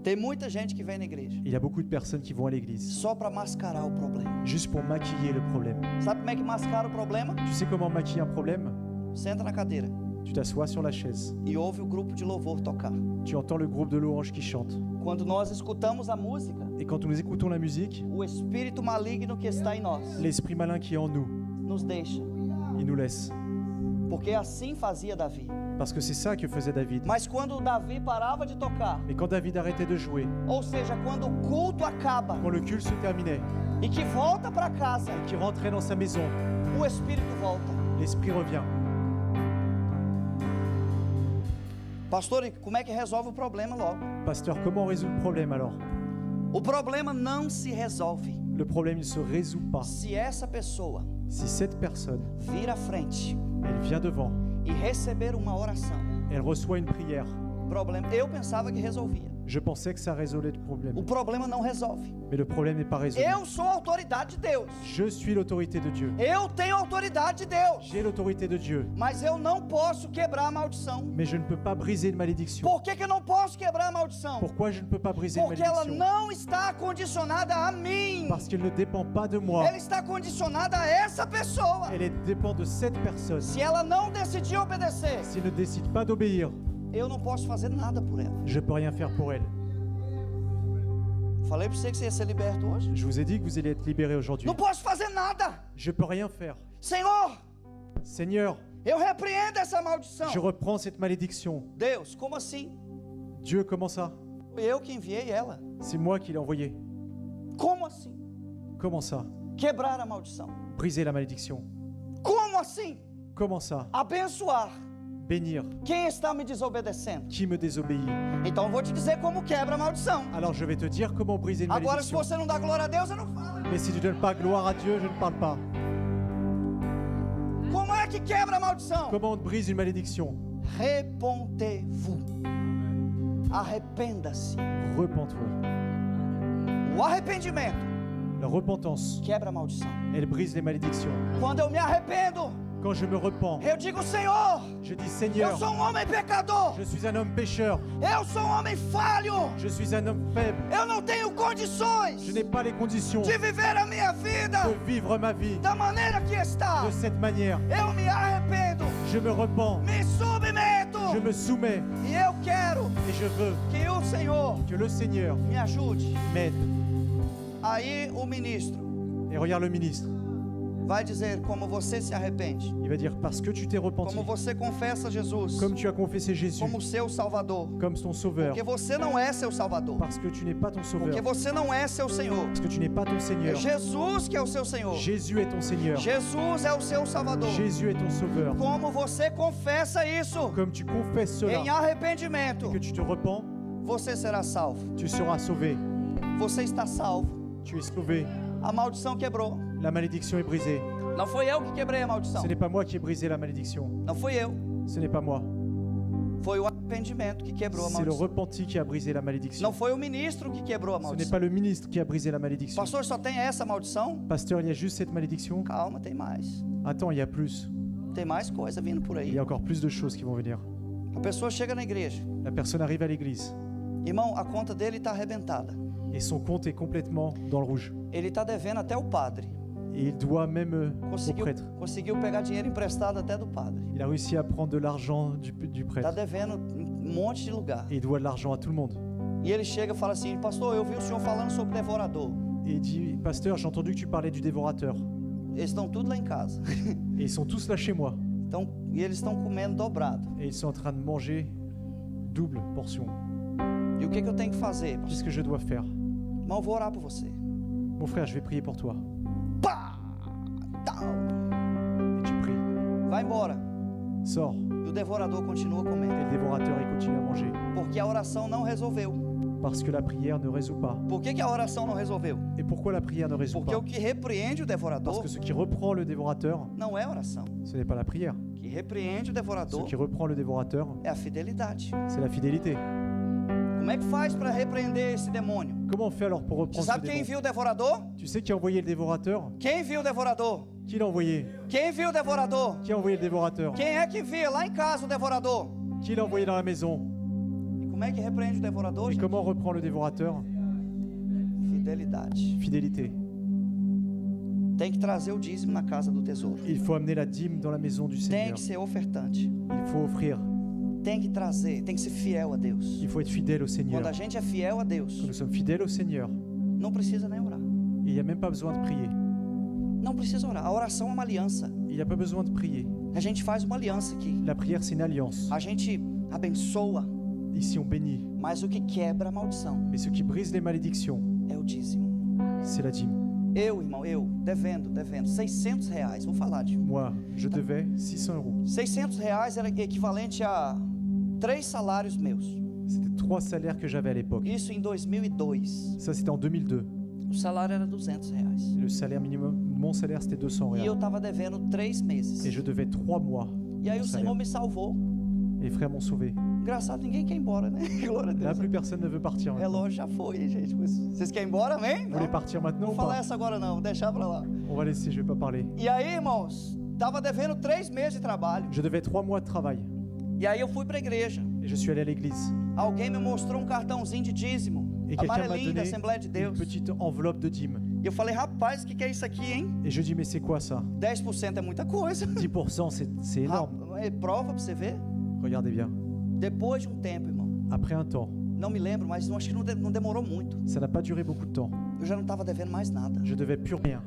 Tem muita gente que vem na igreja Il y a beaucoup de personnes qui vont à l'église só para mascarar o problema. juste pour maquiller le problème. Sabe como é que mascara o problema? Tu sais comment maquiller un problème? Senta na cadeira Tu t'assois sur la chaise. e ouve o grupo de louvor tocar. Tu entends le groupe de louanges qui chante. Quando nós escutamos a música, Et quand nous écoutons la musique, o espírito maligno que está em nós l'esprit malin qui est en nous, nos deixa. il nous laisse. Porque assim fazia Davi. Parce que c'est ça que faisait David. Mas quando Davi parava de tocar, Mais quand David arrêtait de jouer, ou seja, quando o culto acaba quand le culte se terminait, e que volta para casa, qu'il rentrait dans sa maison, o espírito volta. l'esprit revient. Pastor, e como é que resolve o problema logo? Pasteur, comment on résout le problème alors? O problema não se resolve Le problème, il ne se résout pas. se essa pessoa Si cette personne, vir à frente elle vient devant, e receber uma oração. elle reçoit une prière, Problema, eu pensava que resolvia. je pensais que ça résolvait le O problème. problema não resolve. Mais le problème n'est pas résolu. Eu sou a autoridade de Deus. Je suis l'autorité de Dieu. Eu tenho a autoridade de Deus. J'ai l'autorité de Dieu. Mas eu não posso quebrar a maldição. Mais je ne peux pas briser une malédiction. Por que que eu não posso quebrar a maldição? Pourquoi je ne peux pas briser une Porque ela malédiction? não está condicionada a mim. Parce qu'elle ne dépend pas de moi. Ela está condicionada a essa pessoa. Dépend de cette personne. Se ela não decidir obedecer, S'il ne décide pas d'obéir, eu não posso fazer nada por ela. je ne peux rien faire pour elle. Falei para você que você ia ser liberto hoje? Je vous ai dit que vous allez être libérés aujourd'hui. Não posso fazer nada. Je ne peux rien faire. Senhor, Seigneur, eu repreendo essa maldição. je reprends cette malédiction. Deus, como assim? Dieu, comment ça? Eu que enviei ela. C'est moi qui l'ai envoyé. Como assim? Comment ça? Quebrar a maldição. Briser la malédiction. Como assim? Comment ça? Abençoar Bénir. quem está me desobedecendo. Qui me désobéit? Então eu vou te dizer como quebra a maldição. Alors je vais te dire comment briser une Agora, se malédiction. você não dá glória a Deus, eu não falo. Mais si tu ne donnes pas gloire à Dieu, je ne parle pas. Como é que quebra a maldição? Comment on brise une malédiction? Repentez-vous. Arrependa-se. Repens-toi. O arrependimento La repentance, quebra a maldição. elle brise les malédictions. Quando eu me arrependo, Quand je me repens, eu digo: Senhor, je dis eu Seigneur, sou um homem pecador, je suis un homme pécheur, eu sou um homem falho, je suis un homme faible, eu não tenho condições je n'ai pas les conditions de viver a minha vida de vivre ma vie da maneira que está. de cette manière. Eu me arrependo, Je me repens, me submeto je me soumets e eu quero et je veux que o Senhor que le Seigneur me ajude. m'aide. Aí o ministro Et regarde le ministre, vai dizer como você se arrepende, il va dire parce que tu t'es repenti, como você confessa Jesus comme tu as confessé Jésus como seu Salvador, comme ton sauveur, porque você não é seu Salvador, parce que tu n'es pas ton sauveur, porque você não é seu Senhor. parce que tu n'es pas ton É Seigneur. Jesus que é o seu Senhor. Jésus est ton Seigneur. Jesus é o seu Salvador. Jésus est ton sauveur. Como você confessa isso Comme tu confesses cela em arrependimento, et que tu te repens, você será salvo. tu seras sauvé. Você está salvo. Tu es sauvé. A maldição quebrou. La malédiction est brisée. Não foi eu que quebrei a maldição. Ce n'est pas moi qui ai brisé la malédiction. Não fui eu. Ce n'est pas moi. Foi o arrependimento que quebrou a C'est le maldição. repenti qui a brisé la malédiction. Não foi o ministro que quebrou a Ce n'est maldição. pas le ministre qui a brisé la malédiction. Pastor, só tem essa maldição? Pasteur, il y a juste cette malédiction. Calma, tem mais. Attends, il y a plus. Tem mais coisa vindo por Il aí. y a encore plus de choses qui vont venir. A pessoa chega na igreja. La personne arrive à l'église Irmão, a conta dele está arrebentada. et son compte est complètement dans le rouge. Ele está devendo até o padre. Et il doit même au prêtre. Conseguiu pegar dinheiro emprestado até do padre. Il a réussi à prendre de l'argent du Está prêtre. devendo um monte de lugar. Et il doit de l'argent à tout le monde. E ele chega e fala assim: Pastor, eu vi o senhor falando sobre devorador. Et il dit, pasteur, j'ai entendu que tu parlais du dévorateur. Eles estão tudo lá em casa. Et ils sont tous là chez moi. E eles estão comendo dobrado. Et ils sont en train de manger double portion. E o que eu tenho que fazer? Pastor? Qu'est-ce que je dois faire? Irmão, eu vou orar por você. Mon frère, je vais prier pour toi. Pá! Down. Et tu pries. Vai embora. Sors. E o devorador continua Et comendo. le dévorateur, il continue à manger. Porque a oração não resolveu. Parce que la prière ne résout pas. Por que a oração não resolveu? Et pourquoi la prière ne résout Porque pas? o que repreende o Parce devorador que ce qui reprend le dévorateur, não é a oração. ce n'est pas la prière. O que repreende o Ce devorador qui reprend le dévorateur, é a fidelidade. c'est la fidélité. Como é que faz para repreender esse demônio? Comment on fait alors pour Você reprendre ce sabe quem démon? envia o devorador? Tu sais qui a envoyé le dévorateur? Quem envia o devorador? Qui l'a envoyé? Quem envia o devorador? Qui a envoyé le dévorateur? Quem é que envia lá em casa o devorador? Qui l'a envoyé dans la maison? E como é que repreende o devorador? Et gente? comment on reprend le dévorateur? Fidelidade. Fidélité. Tem que trazer o dízimo na casa do tesouro. Il faut amener la dîme dans la maison du Tem Seigneur. que ser ofertante. Il faut offrir. Tem que trazer, tem que ser fiel a Deus. Il faut être fidèle au Seigneur. Quando a gente é fiel a Deus, Quand nous sommes fidèles au Seigneur, não precisa nem orar. il n'y a même pas besoin de prier. Não precisa orar. A oração é uma aliança. Il n'y a pas besoin de prier. A gente faz uma aliança aqui. La prière, c'est une alliance. A gente abençoa, Ici, on bénit. mas o que quebra a maldição Mais ce qui brise les malédictions, é o dízimo. c'est la dîme. Eu, irmão, devendo, R$600. Vou falar de Moi, je devais 600 euros. R$600 era equivalente a 3 salários meus. C'était 3 salaires que j'avais à l'époque. Isso em 2002. Ça, c'était en 2002. O salário era R$200. Le salaire minimum, mon salaire, c'était 200 E eu reais. estava devendo 3 meses. Et je devais 3 mois. E aí mon o salaire. Senhor me salvou. Et les frères m'ont sauvé. Engraçado, ninguém quer ir embora, né? Glória a Là, Deus. plus personne ne veut partir O maintenant. relógio já foi, hein, gente. Vocês querem ir embora, amém? Vous voulez partir maintenant Não ou vou falar pas? essa agora não, vou deixar pra lá. On va laisser, je vais pas parler. E aí, irmãos, tava devendo 3 meses de trabalho. Je devais 3 mois de travail. E aí eu fui pra igreja. Et je suis allé à l'église. Alguém me mostrou um cartãozinho de dízimo. Et quelqu'un m'a Amarelinho da donné Assembleia de une Deus. petite enveloppe de dîme. E eu falei, rapaz, o que é isso aqui, hein? Et je dis, mais c'est quoi ça? 10% é muita coisa. 10%, c'est énorme. É prova pra você ver. Regardez bien. Depois de um tempo, irmão. Après un temps, Não me lembro, mas acho que não demorou muito. ça n'a pas duré beaucoup de temps. Eu já não estava devendo mais nada. Je devais plus rien.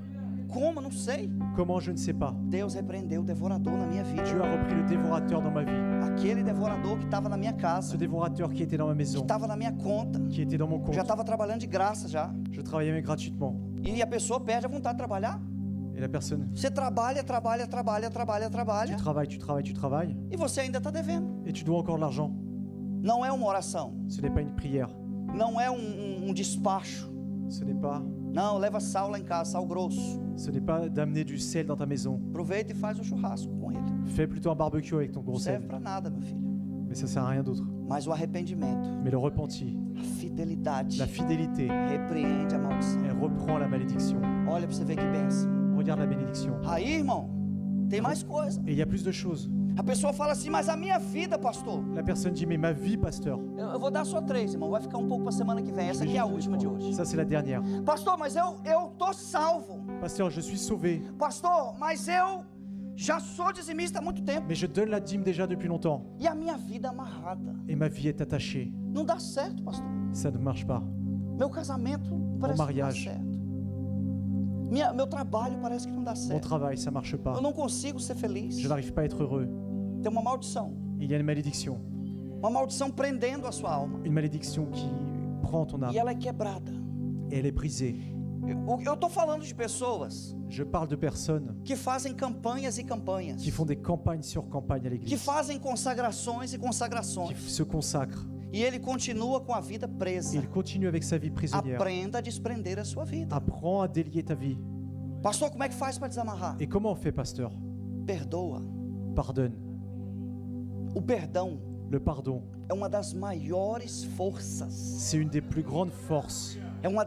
Como? Não sei. Comment? Je ne sais pas. Deus repreendeu o devorador na minha vida. Dieu a repris le dévorateur dans ma vie. Aquele devorador que estava na minha casa, Ce dévorateur qui était dans ma que maison, estava na minha conta, qui était dans mon compte. já estava trabalhando de graça já. Je travaillais mais gratuitement. E a pessoa perde a vontade de trabalhar. Et la personne, Você trabalha, tu travailles, e você ainda está devendo. et tu dois encore de l'argent. Não é uma oração, Ce n'est pas une prière. não é despacho. Ce n'est pas, Não, leva sal lá em casa, sal grosso. ce n'est pas d'amener du sel dans ta maison. Aproveita e faz o churrasco com ele. Fais plutôt un barbecue avec ton Não gros serve sel. para nada, meu filho. mais ça sert à rien d'autre. Mas o arrependimento, Mais le repenti, a fidelidade, la fidélité, repreende a maldição. elle reprend la malédiction. Olha para você ver que bênção. Regarde la bénédiction. Aí, irmão, tem mais coisa. Et il y a plus de choses. A pessoa fala assim, mas a minha vida, pastor. La personne dit, mais ma vie, pasteur. Eu vou dar só 3, irmão. Vai ficar um pouco para semana que vem. Essa aqui é a última de hoje. Ça, c'est la dernière. Pastor, mas eu tô salvo. Pasteur, je suis sauvé, Pastor, mas eu já sou dizimista há muito tempo. mais je donne la dîme déjà depuis longtemps. E a minha vida é amarrada. Et ma vie est attachée. Não dá certo, pastor. Ça ne marche pas. Meu casamento parece que não dá mariage. certo. Meu trabalho parece que não dá Mon certo. travail, ça marche pas. Eu não consigo ser feliz. Je n'arrive pas à être heureux. Tem uma maldição. Il y a une malédiction. Uma maldição prendendo a sua alma. Une malédiction qui prend ton âme. E ela é quebrada. Et elle est brisée. Eu tô falando de pessoas Je parle de personnes que fazem campanhas e campanhas. qui font des campagnes sur campagnes à Que l'église. fazem consagrações e Qui consagrações. se consacrent. E ele continua com a vida Et presa. il continue avec sa vie prisonnière. Aprenda a desprender a sua vida. Apprends à délier ta vie. Pastor, como é que faz para desamarrar? Et comment on fait, pasteur? Perdoa. Pardonne. O perdão Le pardon, é uma das maiores forças. c'est une des plus grandes forces, É uma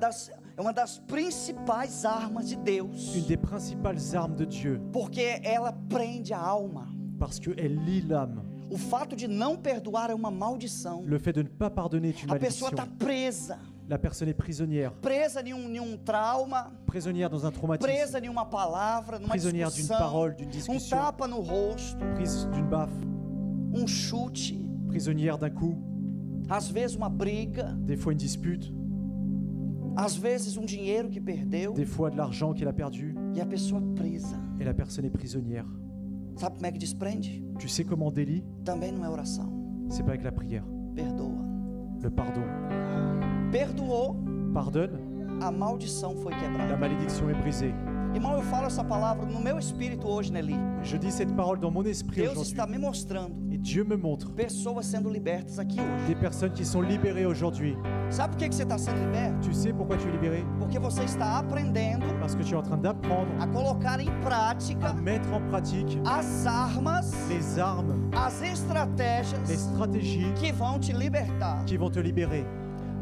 das principais armas de Deus. une des principales armes de Dieu, Porque ela prende a alma. parce qu'elle lie l'âme. O fato de não perdoar é uma maldição. Le fait de ne pas pardonner est une A pessoa malédiction. está presa. La personne est prisonnière, Presa em um trauma. prisonnière dans un traumatisme, Presa em uma palavra, numa prisonnière d'une discussão. parole, d'une discussion, Tapa no rosto. prise d'une baffe, Chute. prisonnière d'un coup, Às vezes uma briga. des fois une dispute, Às vezes dinheiro que perdeu. des fois de l'argent qu'elle a perdu, E a pessoa presa. et la personne est prisonnière. Sabe como é que desprende? Tu sais comment on délie? Também não é oração. C'est pas avec la prière. Perdoa. Le pardon. Perdoou, Pardonne, a maldição foi la quebrada. malédiction est brisée. Irmão, eu falo essa palavra no meu espírito hoje, Nelly. Je dis cette parole dans mon esprit Deus aujourd'hui. está me mostrando Et Dieu me montre pessoas sendo libertas aqui hoje. des personnes qui sont libérées aujourd'hui. Sabe por que você está sendo liberto? Tu sais pourquoi tu es libéré? Porque você está aprendendo Parce que tu es en train d'apprendre a colocar em à prática mettre en pratique as armas, les armes, as les estratégias stratégies que vão te libertar. qui vont te libérer.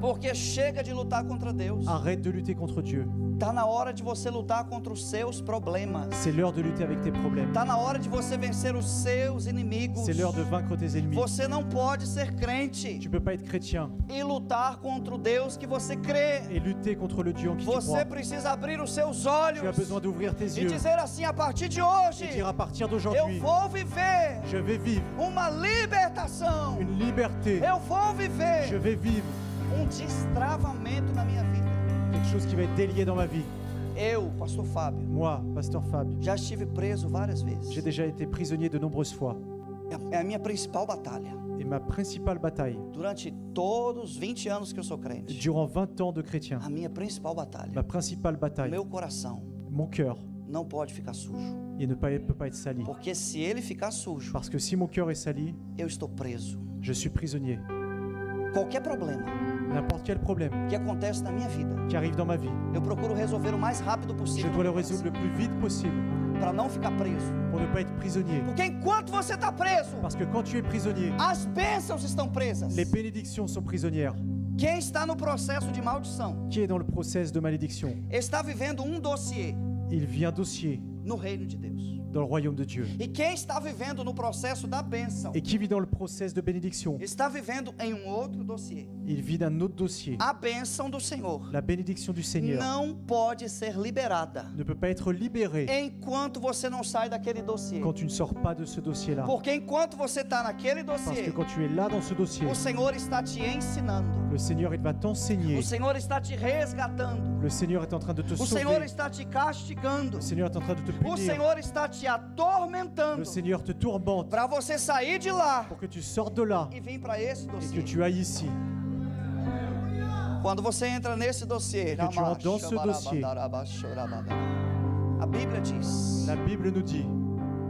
Porque chega de lutar contra Deus. Arrête de lutter contre Dieu. Tá na hora de você lutar contra os seus problemas. C'est l'heure de lutter avec tes problèmes. Tá na hora de você vencer os seus inimigos. C'est l'heure de vaincre tes ennemis. Você não pode ser crente Tu peux pas être chrétien e lutar contra o Deus que você crê. et lutter contre le Dieu en qui tu Você crois. precisa abrir os seus Tu as olhos besoin d'ouvrir tes e yeux dizer assim: a partir de et hoje, dire à partir eu d'aujourd'hui, vou viver je vais vivre uma libertação. une liberté. Eu vou Je viver vais vivre destravamento na minha vida. quelque chose qui va être délié dans ma vie. Eu, pastor Fábio, Moi, pasteur Fabio, já estive preso várias j'ai vezes. déjà été prisonnier de nombreuses fois. É a minha principal batalha. Et ma principale bataille, Durante todos os 20 anos que eu sou crente, durant 20 ans de chrétien, a minha principal batalha, ma principale bataille, meu coração mon cœur, não pode ficar sujo. il ne peut pas être sali. Porque se ele ficar sujo, Parce que si mon cœur est sali, eu estou preso. je suis prisonnier. Qualquer problema N'importe quel problème que acontece na minha vida, qui arrive dans ma vie, eu procuro resolver o mais rápido je possível dois le résoudre le plus vite possible para não ficar preso. pour ne pas être prisonnier. Porque enquanto você está preso, Parce que quand tu es prisonnier, as bênçãos estão presas. les bénédictions sont prisonnières. Quem está no processo de maldição Qui est dans le process de malédiction? está vivendo dossiê Il vit un dossier no reino de Deus. dans le royaume de Dieu. E quem está vivendo no processo da bênção Et qui vit dans le process de bénédiction? está vivendo em outro dossiê. Il vit d'un autre dossier. A bênção do Senhor La bénédiction du Seigneur não pode ser liberada ne peut pas être libérée enquanto você não sai daquele dossiê. quand tu ne sors pas de ce dossier-là. Porque enquanto você está naquele Parce que dossiê, quand tu es là dans ce dossier, o Senhor está te ensinando. le Seigneur, il va t'enseigner. O Senhor está te resgatando. Le Seigneur est en train de te O Senhor sauver. está te castigando. Le Seigneur est en train de te O punir. Senhor está te atormentando Le Seigneur te tourmente para você sair de lá pour que tu sortes de là e vir para esse et que dossiê. tu ailles ici. Quando você entra nesse dossiê, Que tu entres dans ce dossier. a Bíblia diz La Bible nous dit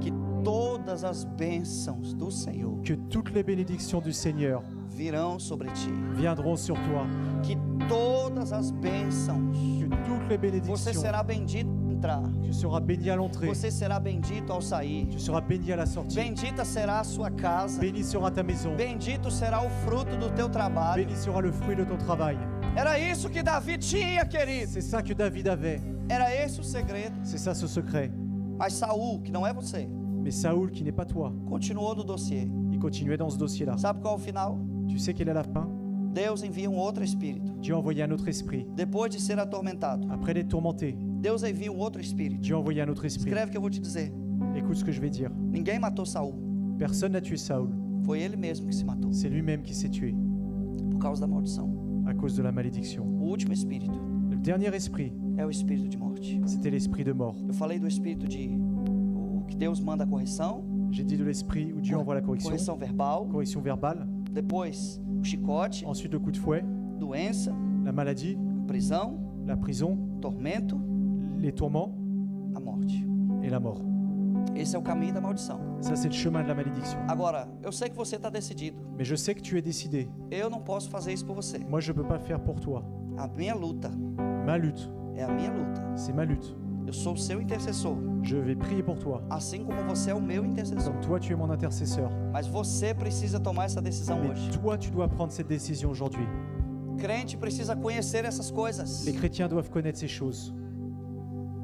que todas as bênçãos do Senhor que toutes les bénédictions du Seigneur virão sobre ti. viendront sur toi. Que todas as bênçãos Que toutes les você bénédictions, será bendito em entrar. Tu seras béni à l'entrée. Você será bendito ao sair. Tu seras béni à la sortie. Bendita será a sua casa. Béni sera ta maison. Bendito será o fruto do teu trabalho. Béni sera le fruit de ton travail. Era isso que Davi tinha, querido. C'est ça que David avait. Era esse o segredo. C'est ça ce secret. Mas Saul, que não é você, Mais Saoul, qui n'est pas toi, continuou no dossiê. il continuait dans ce dossier-là. Sabe qual é o final? Tu sais quelle est la fin? Deus envia um outro espírito. Dieu a envoyé un autre esprit. Depois de ser atormentado, Après d'être tourmenté, Deus envia um outro espírito. Dieu a envoyé un autre esprit. Escreve o que eu vou te dizer. Écoute ce que je vais dire. Ninguém matou Saul. Personne n'a tué Saoul. Foi ele mesmo que se matou. C'est lui-même qui s'est tué Por causa da maldição. à cause de la malédiction. O último espírito Le dernier esprit, é o espírito de morte. c'était l'esprit de mort. Eu falei do espírito de o que Deus manda a correção. J'ai dit de l'esprit où Dieu envoie la Correção verbal. correction verbale, Depois o chicote, ensuite le coup de fouet, doença, la maladie, prisão, la prison, tormento, les tourments a morte. et la mort. Esse é o caminho da maldição. Ça, c'est le chemin de la malédiction. Agora, eu sei que você está decidido. Mais je sais que tu es décidé. Eu não posso fazer isso por você. Moi, je ne peux pas faire pour toi. A minha luta Ma lutte, é a minha luta. c'est ma lutte. Eu sou o seu intercessor, Je vais prier pour toi. assim como você é o meu intercessor. Comme toi, tu es mon intercesseur. Mas você precisa tomar essa decisão Mais hoje. toi, tu dois prendre cette décision aujourd'hui. Crente precisa conhecer essas coisas. Les chrétiens doivent connaître ces choses.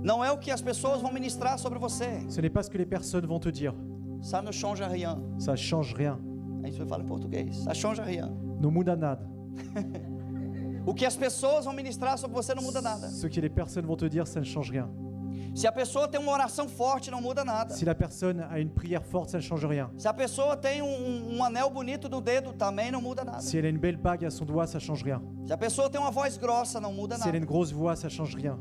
Não é o que as pessoas vão ministrar sobre você. Ce n'est pas ce que les personnes vont te dire. Ça ne change rien. Ça ne change rien. A gente fala em português. Ça change rien. Ne muda nada. O que as pessoas vão ministrar sobre você não muda nada. Ce que les personnes vont te dire, ça ne change rien. Se a pessoa tem uma oração forte, não muda nada. Si la personne a une prière forte, ça ne change rien. Se a pessoa tem um anel bonito no dedo, também não muda nada. Si elle a une belle bague à son doigt, ça ne change rien. Se a pessoa tem uma voz grossa, não muda Si elle a nada. une grosse voix, ça ne change rien.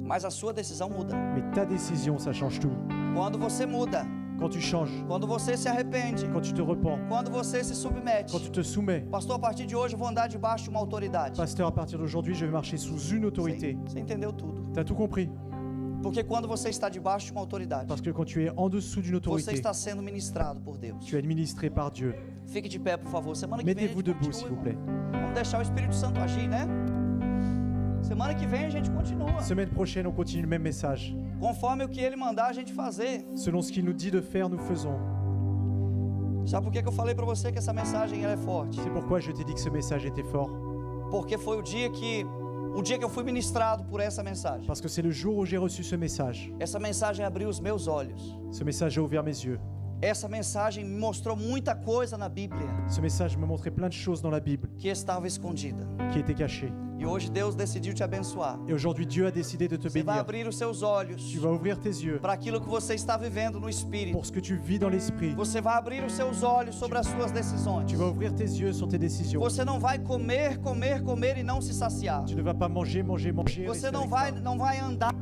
Mas a sua decisão muda. Mais ta décision, ça change tout. Quando você muda, Quand tu changes, quando você se arrepende, quand tu te repens, quando você se submete. quand tu te soumets. Pastor, a partir de hoje eu vou andar debaixo de uma autoridade. Pasteur, à partir d'aujourd'hui, je vais marcher sous une autorité. Você entendeu tudo. Tu as tout compris. Porque quando você está debaixo de uma autoridade, Parce que quand tu es en dessous d'une você autorité, está sendo ministrado por Deus. tu es administré par Dieu. Fique de pé, por favor. Semana que vem a Mettez-vous gente debout, s'il vous continua. plaît. Vamos deixar o Espírito Santo agir, né? Semana que vem a gente continua. Semaine prochaine, on continue le même message. Conforme o que Ele mandar a gente fazer. Selon ce qu'il nous dit de faire, nous faisons. Sabe por que eu falei para você que essa mensagem ela é forte? C'est pourquoi je t'ai dit que ce message était fort. Porque foi o dia que eu fui ministrado por essa mensagem. Parce que c'est le jour où j'ai reçu ce message. Essa mensagem abriu os meus olhos. Ce message a ouvert mes yeux. Essa mensagem me mostrou muita coisa na Bíblia Ce message me montrait plein de choses dans la Bible que estava escondida. qui étaient cachées. E hoje Deus decidiu te abençoar. Et aujourd'hui, Dieu a décidé de te Você vai bénir. abrir os seus olhos Tu vas ouvrir tes yeux para aquilo que você está vivendo no Espírito. pour ce que tu vis dans l'esprit. Você vai abrir os seus olhos sobre as suas decisões. Tu vas ouvrir tes yeux sur tes décisions. Você não vai comer, comer, comer e não se saciar. Tu ne vas pas manger, manger, manger. Você rester não avec vai, faim. não vai andar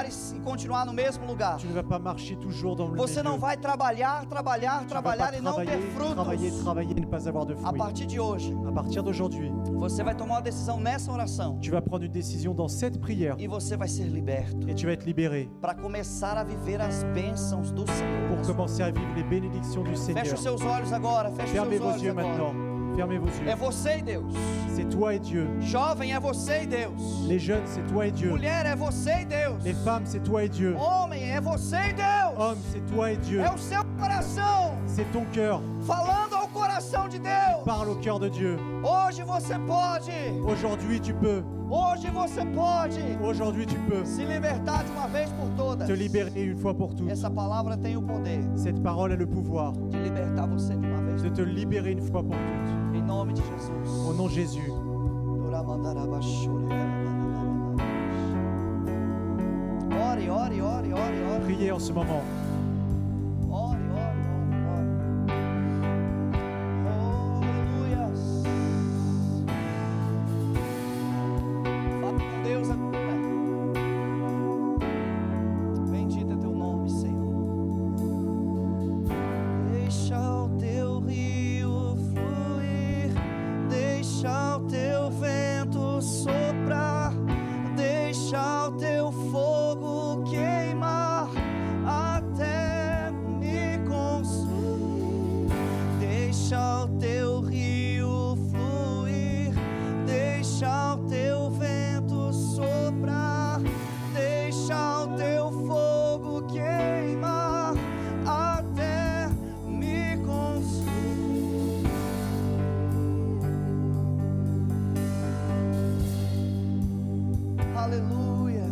e continuar no mesmo lugar. Tu ne vas pas marcher toujours dans le Você même não lieu. vai trabalhar Tu vas pas e não ter travailler, frutos. travailler et ne pas avoir de A fruits. partir de hoje, À partir d'aujourd'hui, você vai tomar uma decisão nessa oração tu vas prendre une décision dans cette prière e você vai ser liberto et tu vas être libéré para começar a viver as bênçãos do pour Senhor. commencer à vivre les bénédictions du Feche Seigneur. os seus olhos agora, feche os Fermez seus vos olhos yeux agora. maintenant. Fermez vos É yeux. você e Deus. C'est toi et Dieu. Jovem, é você e Deus. Les jeunes, c'est toi et Dieu. Mulher, é você e Deus. Les femmes, c'est toi et Dieu. Homem, é você e Deus. Hommes, c'est toi et Dieu. É o seu coração C'est ton cœur. falando ao coração de Deus. Parle au cœur de Dieu. Hoje você pode. Aujourd'hui, tu peux. Hoje você pode Aujourd'hui, tu peux se libertar de uma vez por todas. te libérer une fois pour toutes. Essa palavra tem o poder Cette parole a le pouvoir de libertar você de uma vez de por te libérer une fois pour toutes. Em nome de Jesus. Au nom de Jésus. Ore, ore, ore, ore, ore. Priez en ce moment. Ore, ore, ore, ore. Aleluias. Fala com Deus agora. Bendito é teu nome, Senhor. Deixa o teu rio fluir, deixa o teu vento soprar, deixa o teu fogo queimar até me consumir. Deixa o teu rio fluir, deixa o teu vento soprar, deixa o Aleluia.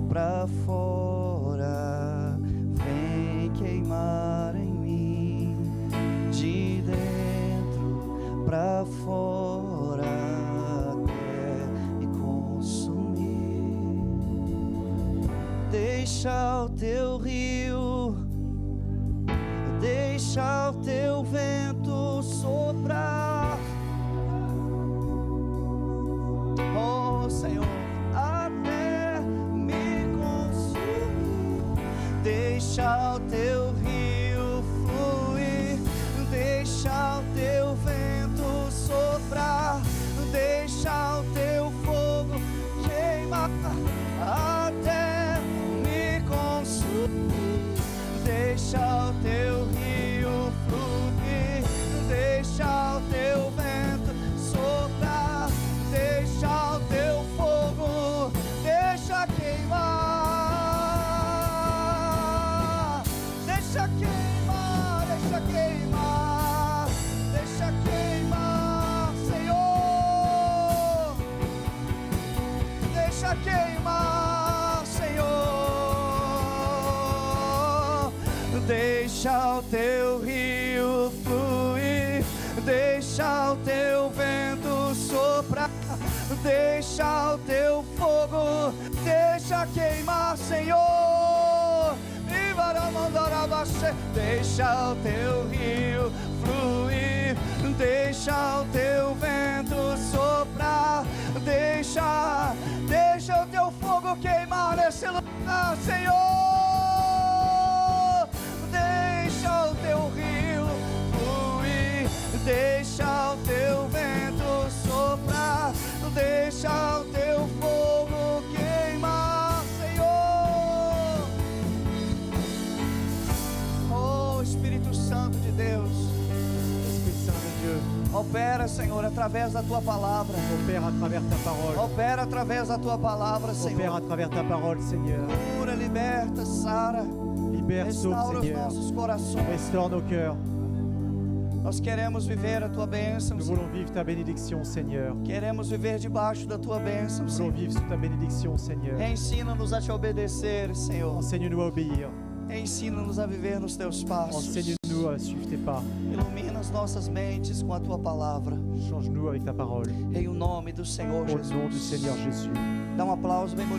Pra fora, vem queimar em mim, de dentro pra fora, até me consumir. Deixa o teu rio, deixa o teu vento soprar, oh Senhor. Deixa o teu rio fluir, deixa o teu vento soprar, deixa o teu fogo queimar até me consumir. Deixa o teu rio fluir, deixa o teu vento soprar, deixa o teu fogo, deixa queimar. Deixa queimar, deixa queimar, deixa queimar, Senhor. Deixa queimar, Senhor. Deixa o teu rio fluir, deixa o teu vento soprar, deixa o teu fogo, deixa queimar, Senhor. Deixa o teu rio fluir, deixa o teu vento soprar, deixa o teu fogo queimar nesse lugar, Senhor. Deixa o teu rio fluir, deixa o teu vento soprar, deixa o teu fogo queimar, Senhor. Oh Espírito Santo de Deus, Esprit Saint de Dieu, opera, Senhor, através da tua palavra. opère à travers ta parole. Opera através da tua palavra, Opère Senhor. à travers ta parole, Seigneur. Cura, liberta, sara, Libère, sauve, restaura os Seigneur. nossos corações. Restaure nos cœurs. Nós queremos viver a tua bênção, Nous Senhor. voulons vivre ta bénédiction, Seigneur. Queremos viver debaixo da tua bênção, Nous voulons Senhor. vivre sous ta bénédiction, Seigneur. Ensina-nos a te obedecer, Senhor. Enseigne-nous à obéir. Ensina-nos a viver nos teus passos. Enseigne-nous à suivre tes pas. Ilumina as nossas mentes com a tua palavra. Change-nous avec ta parole. Em o nome do Senhor Au nom du Jesus. Seigneur Jésus. Dá um aplauso bem bonito.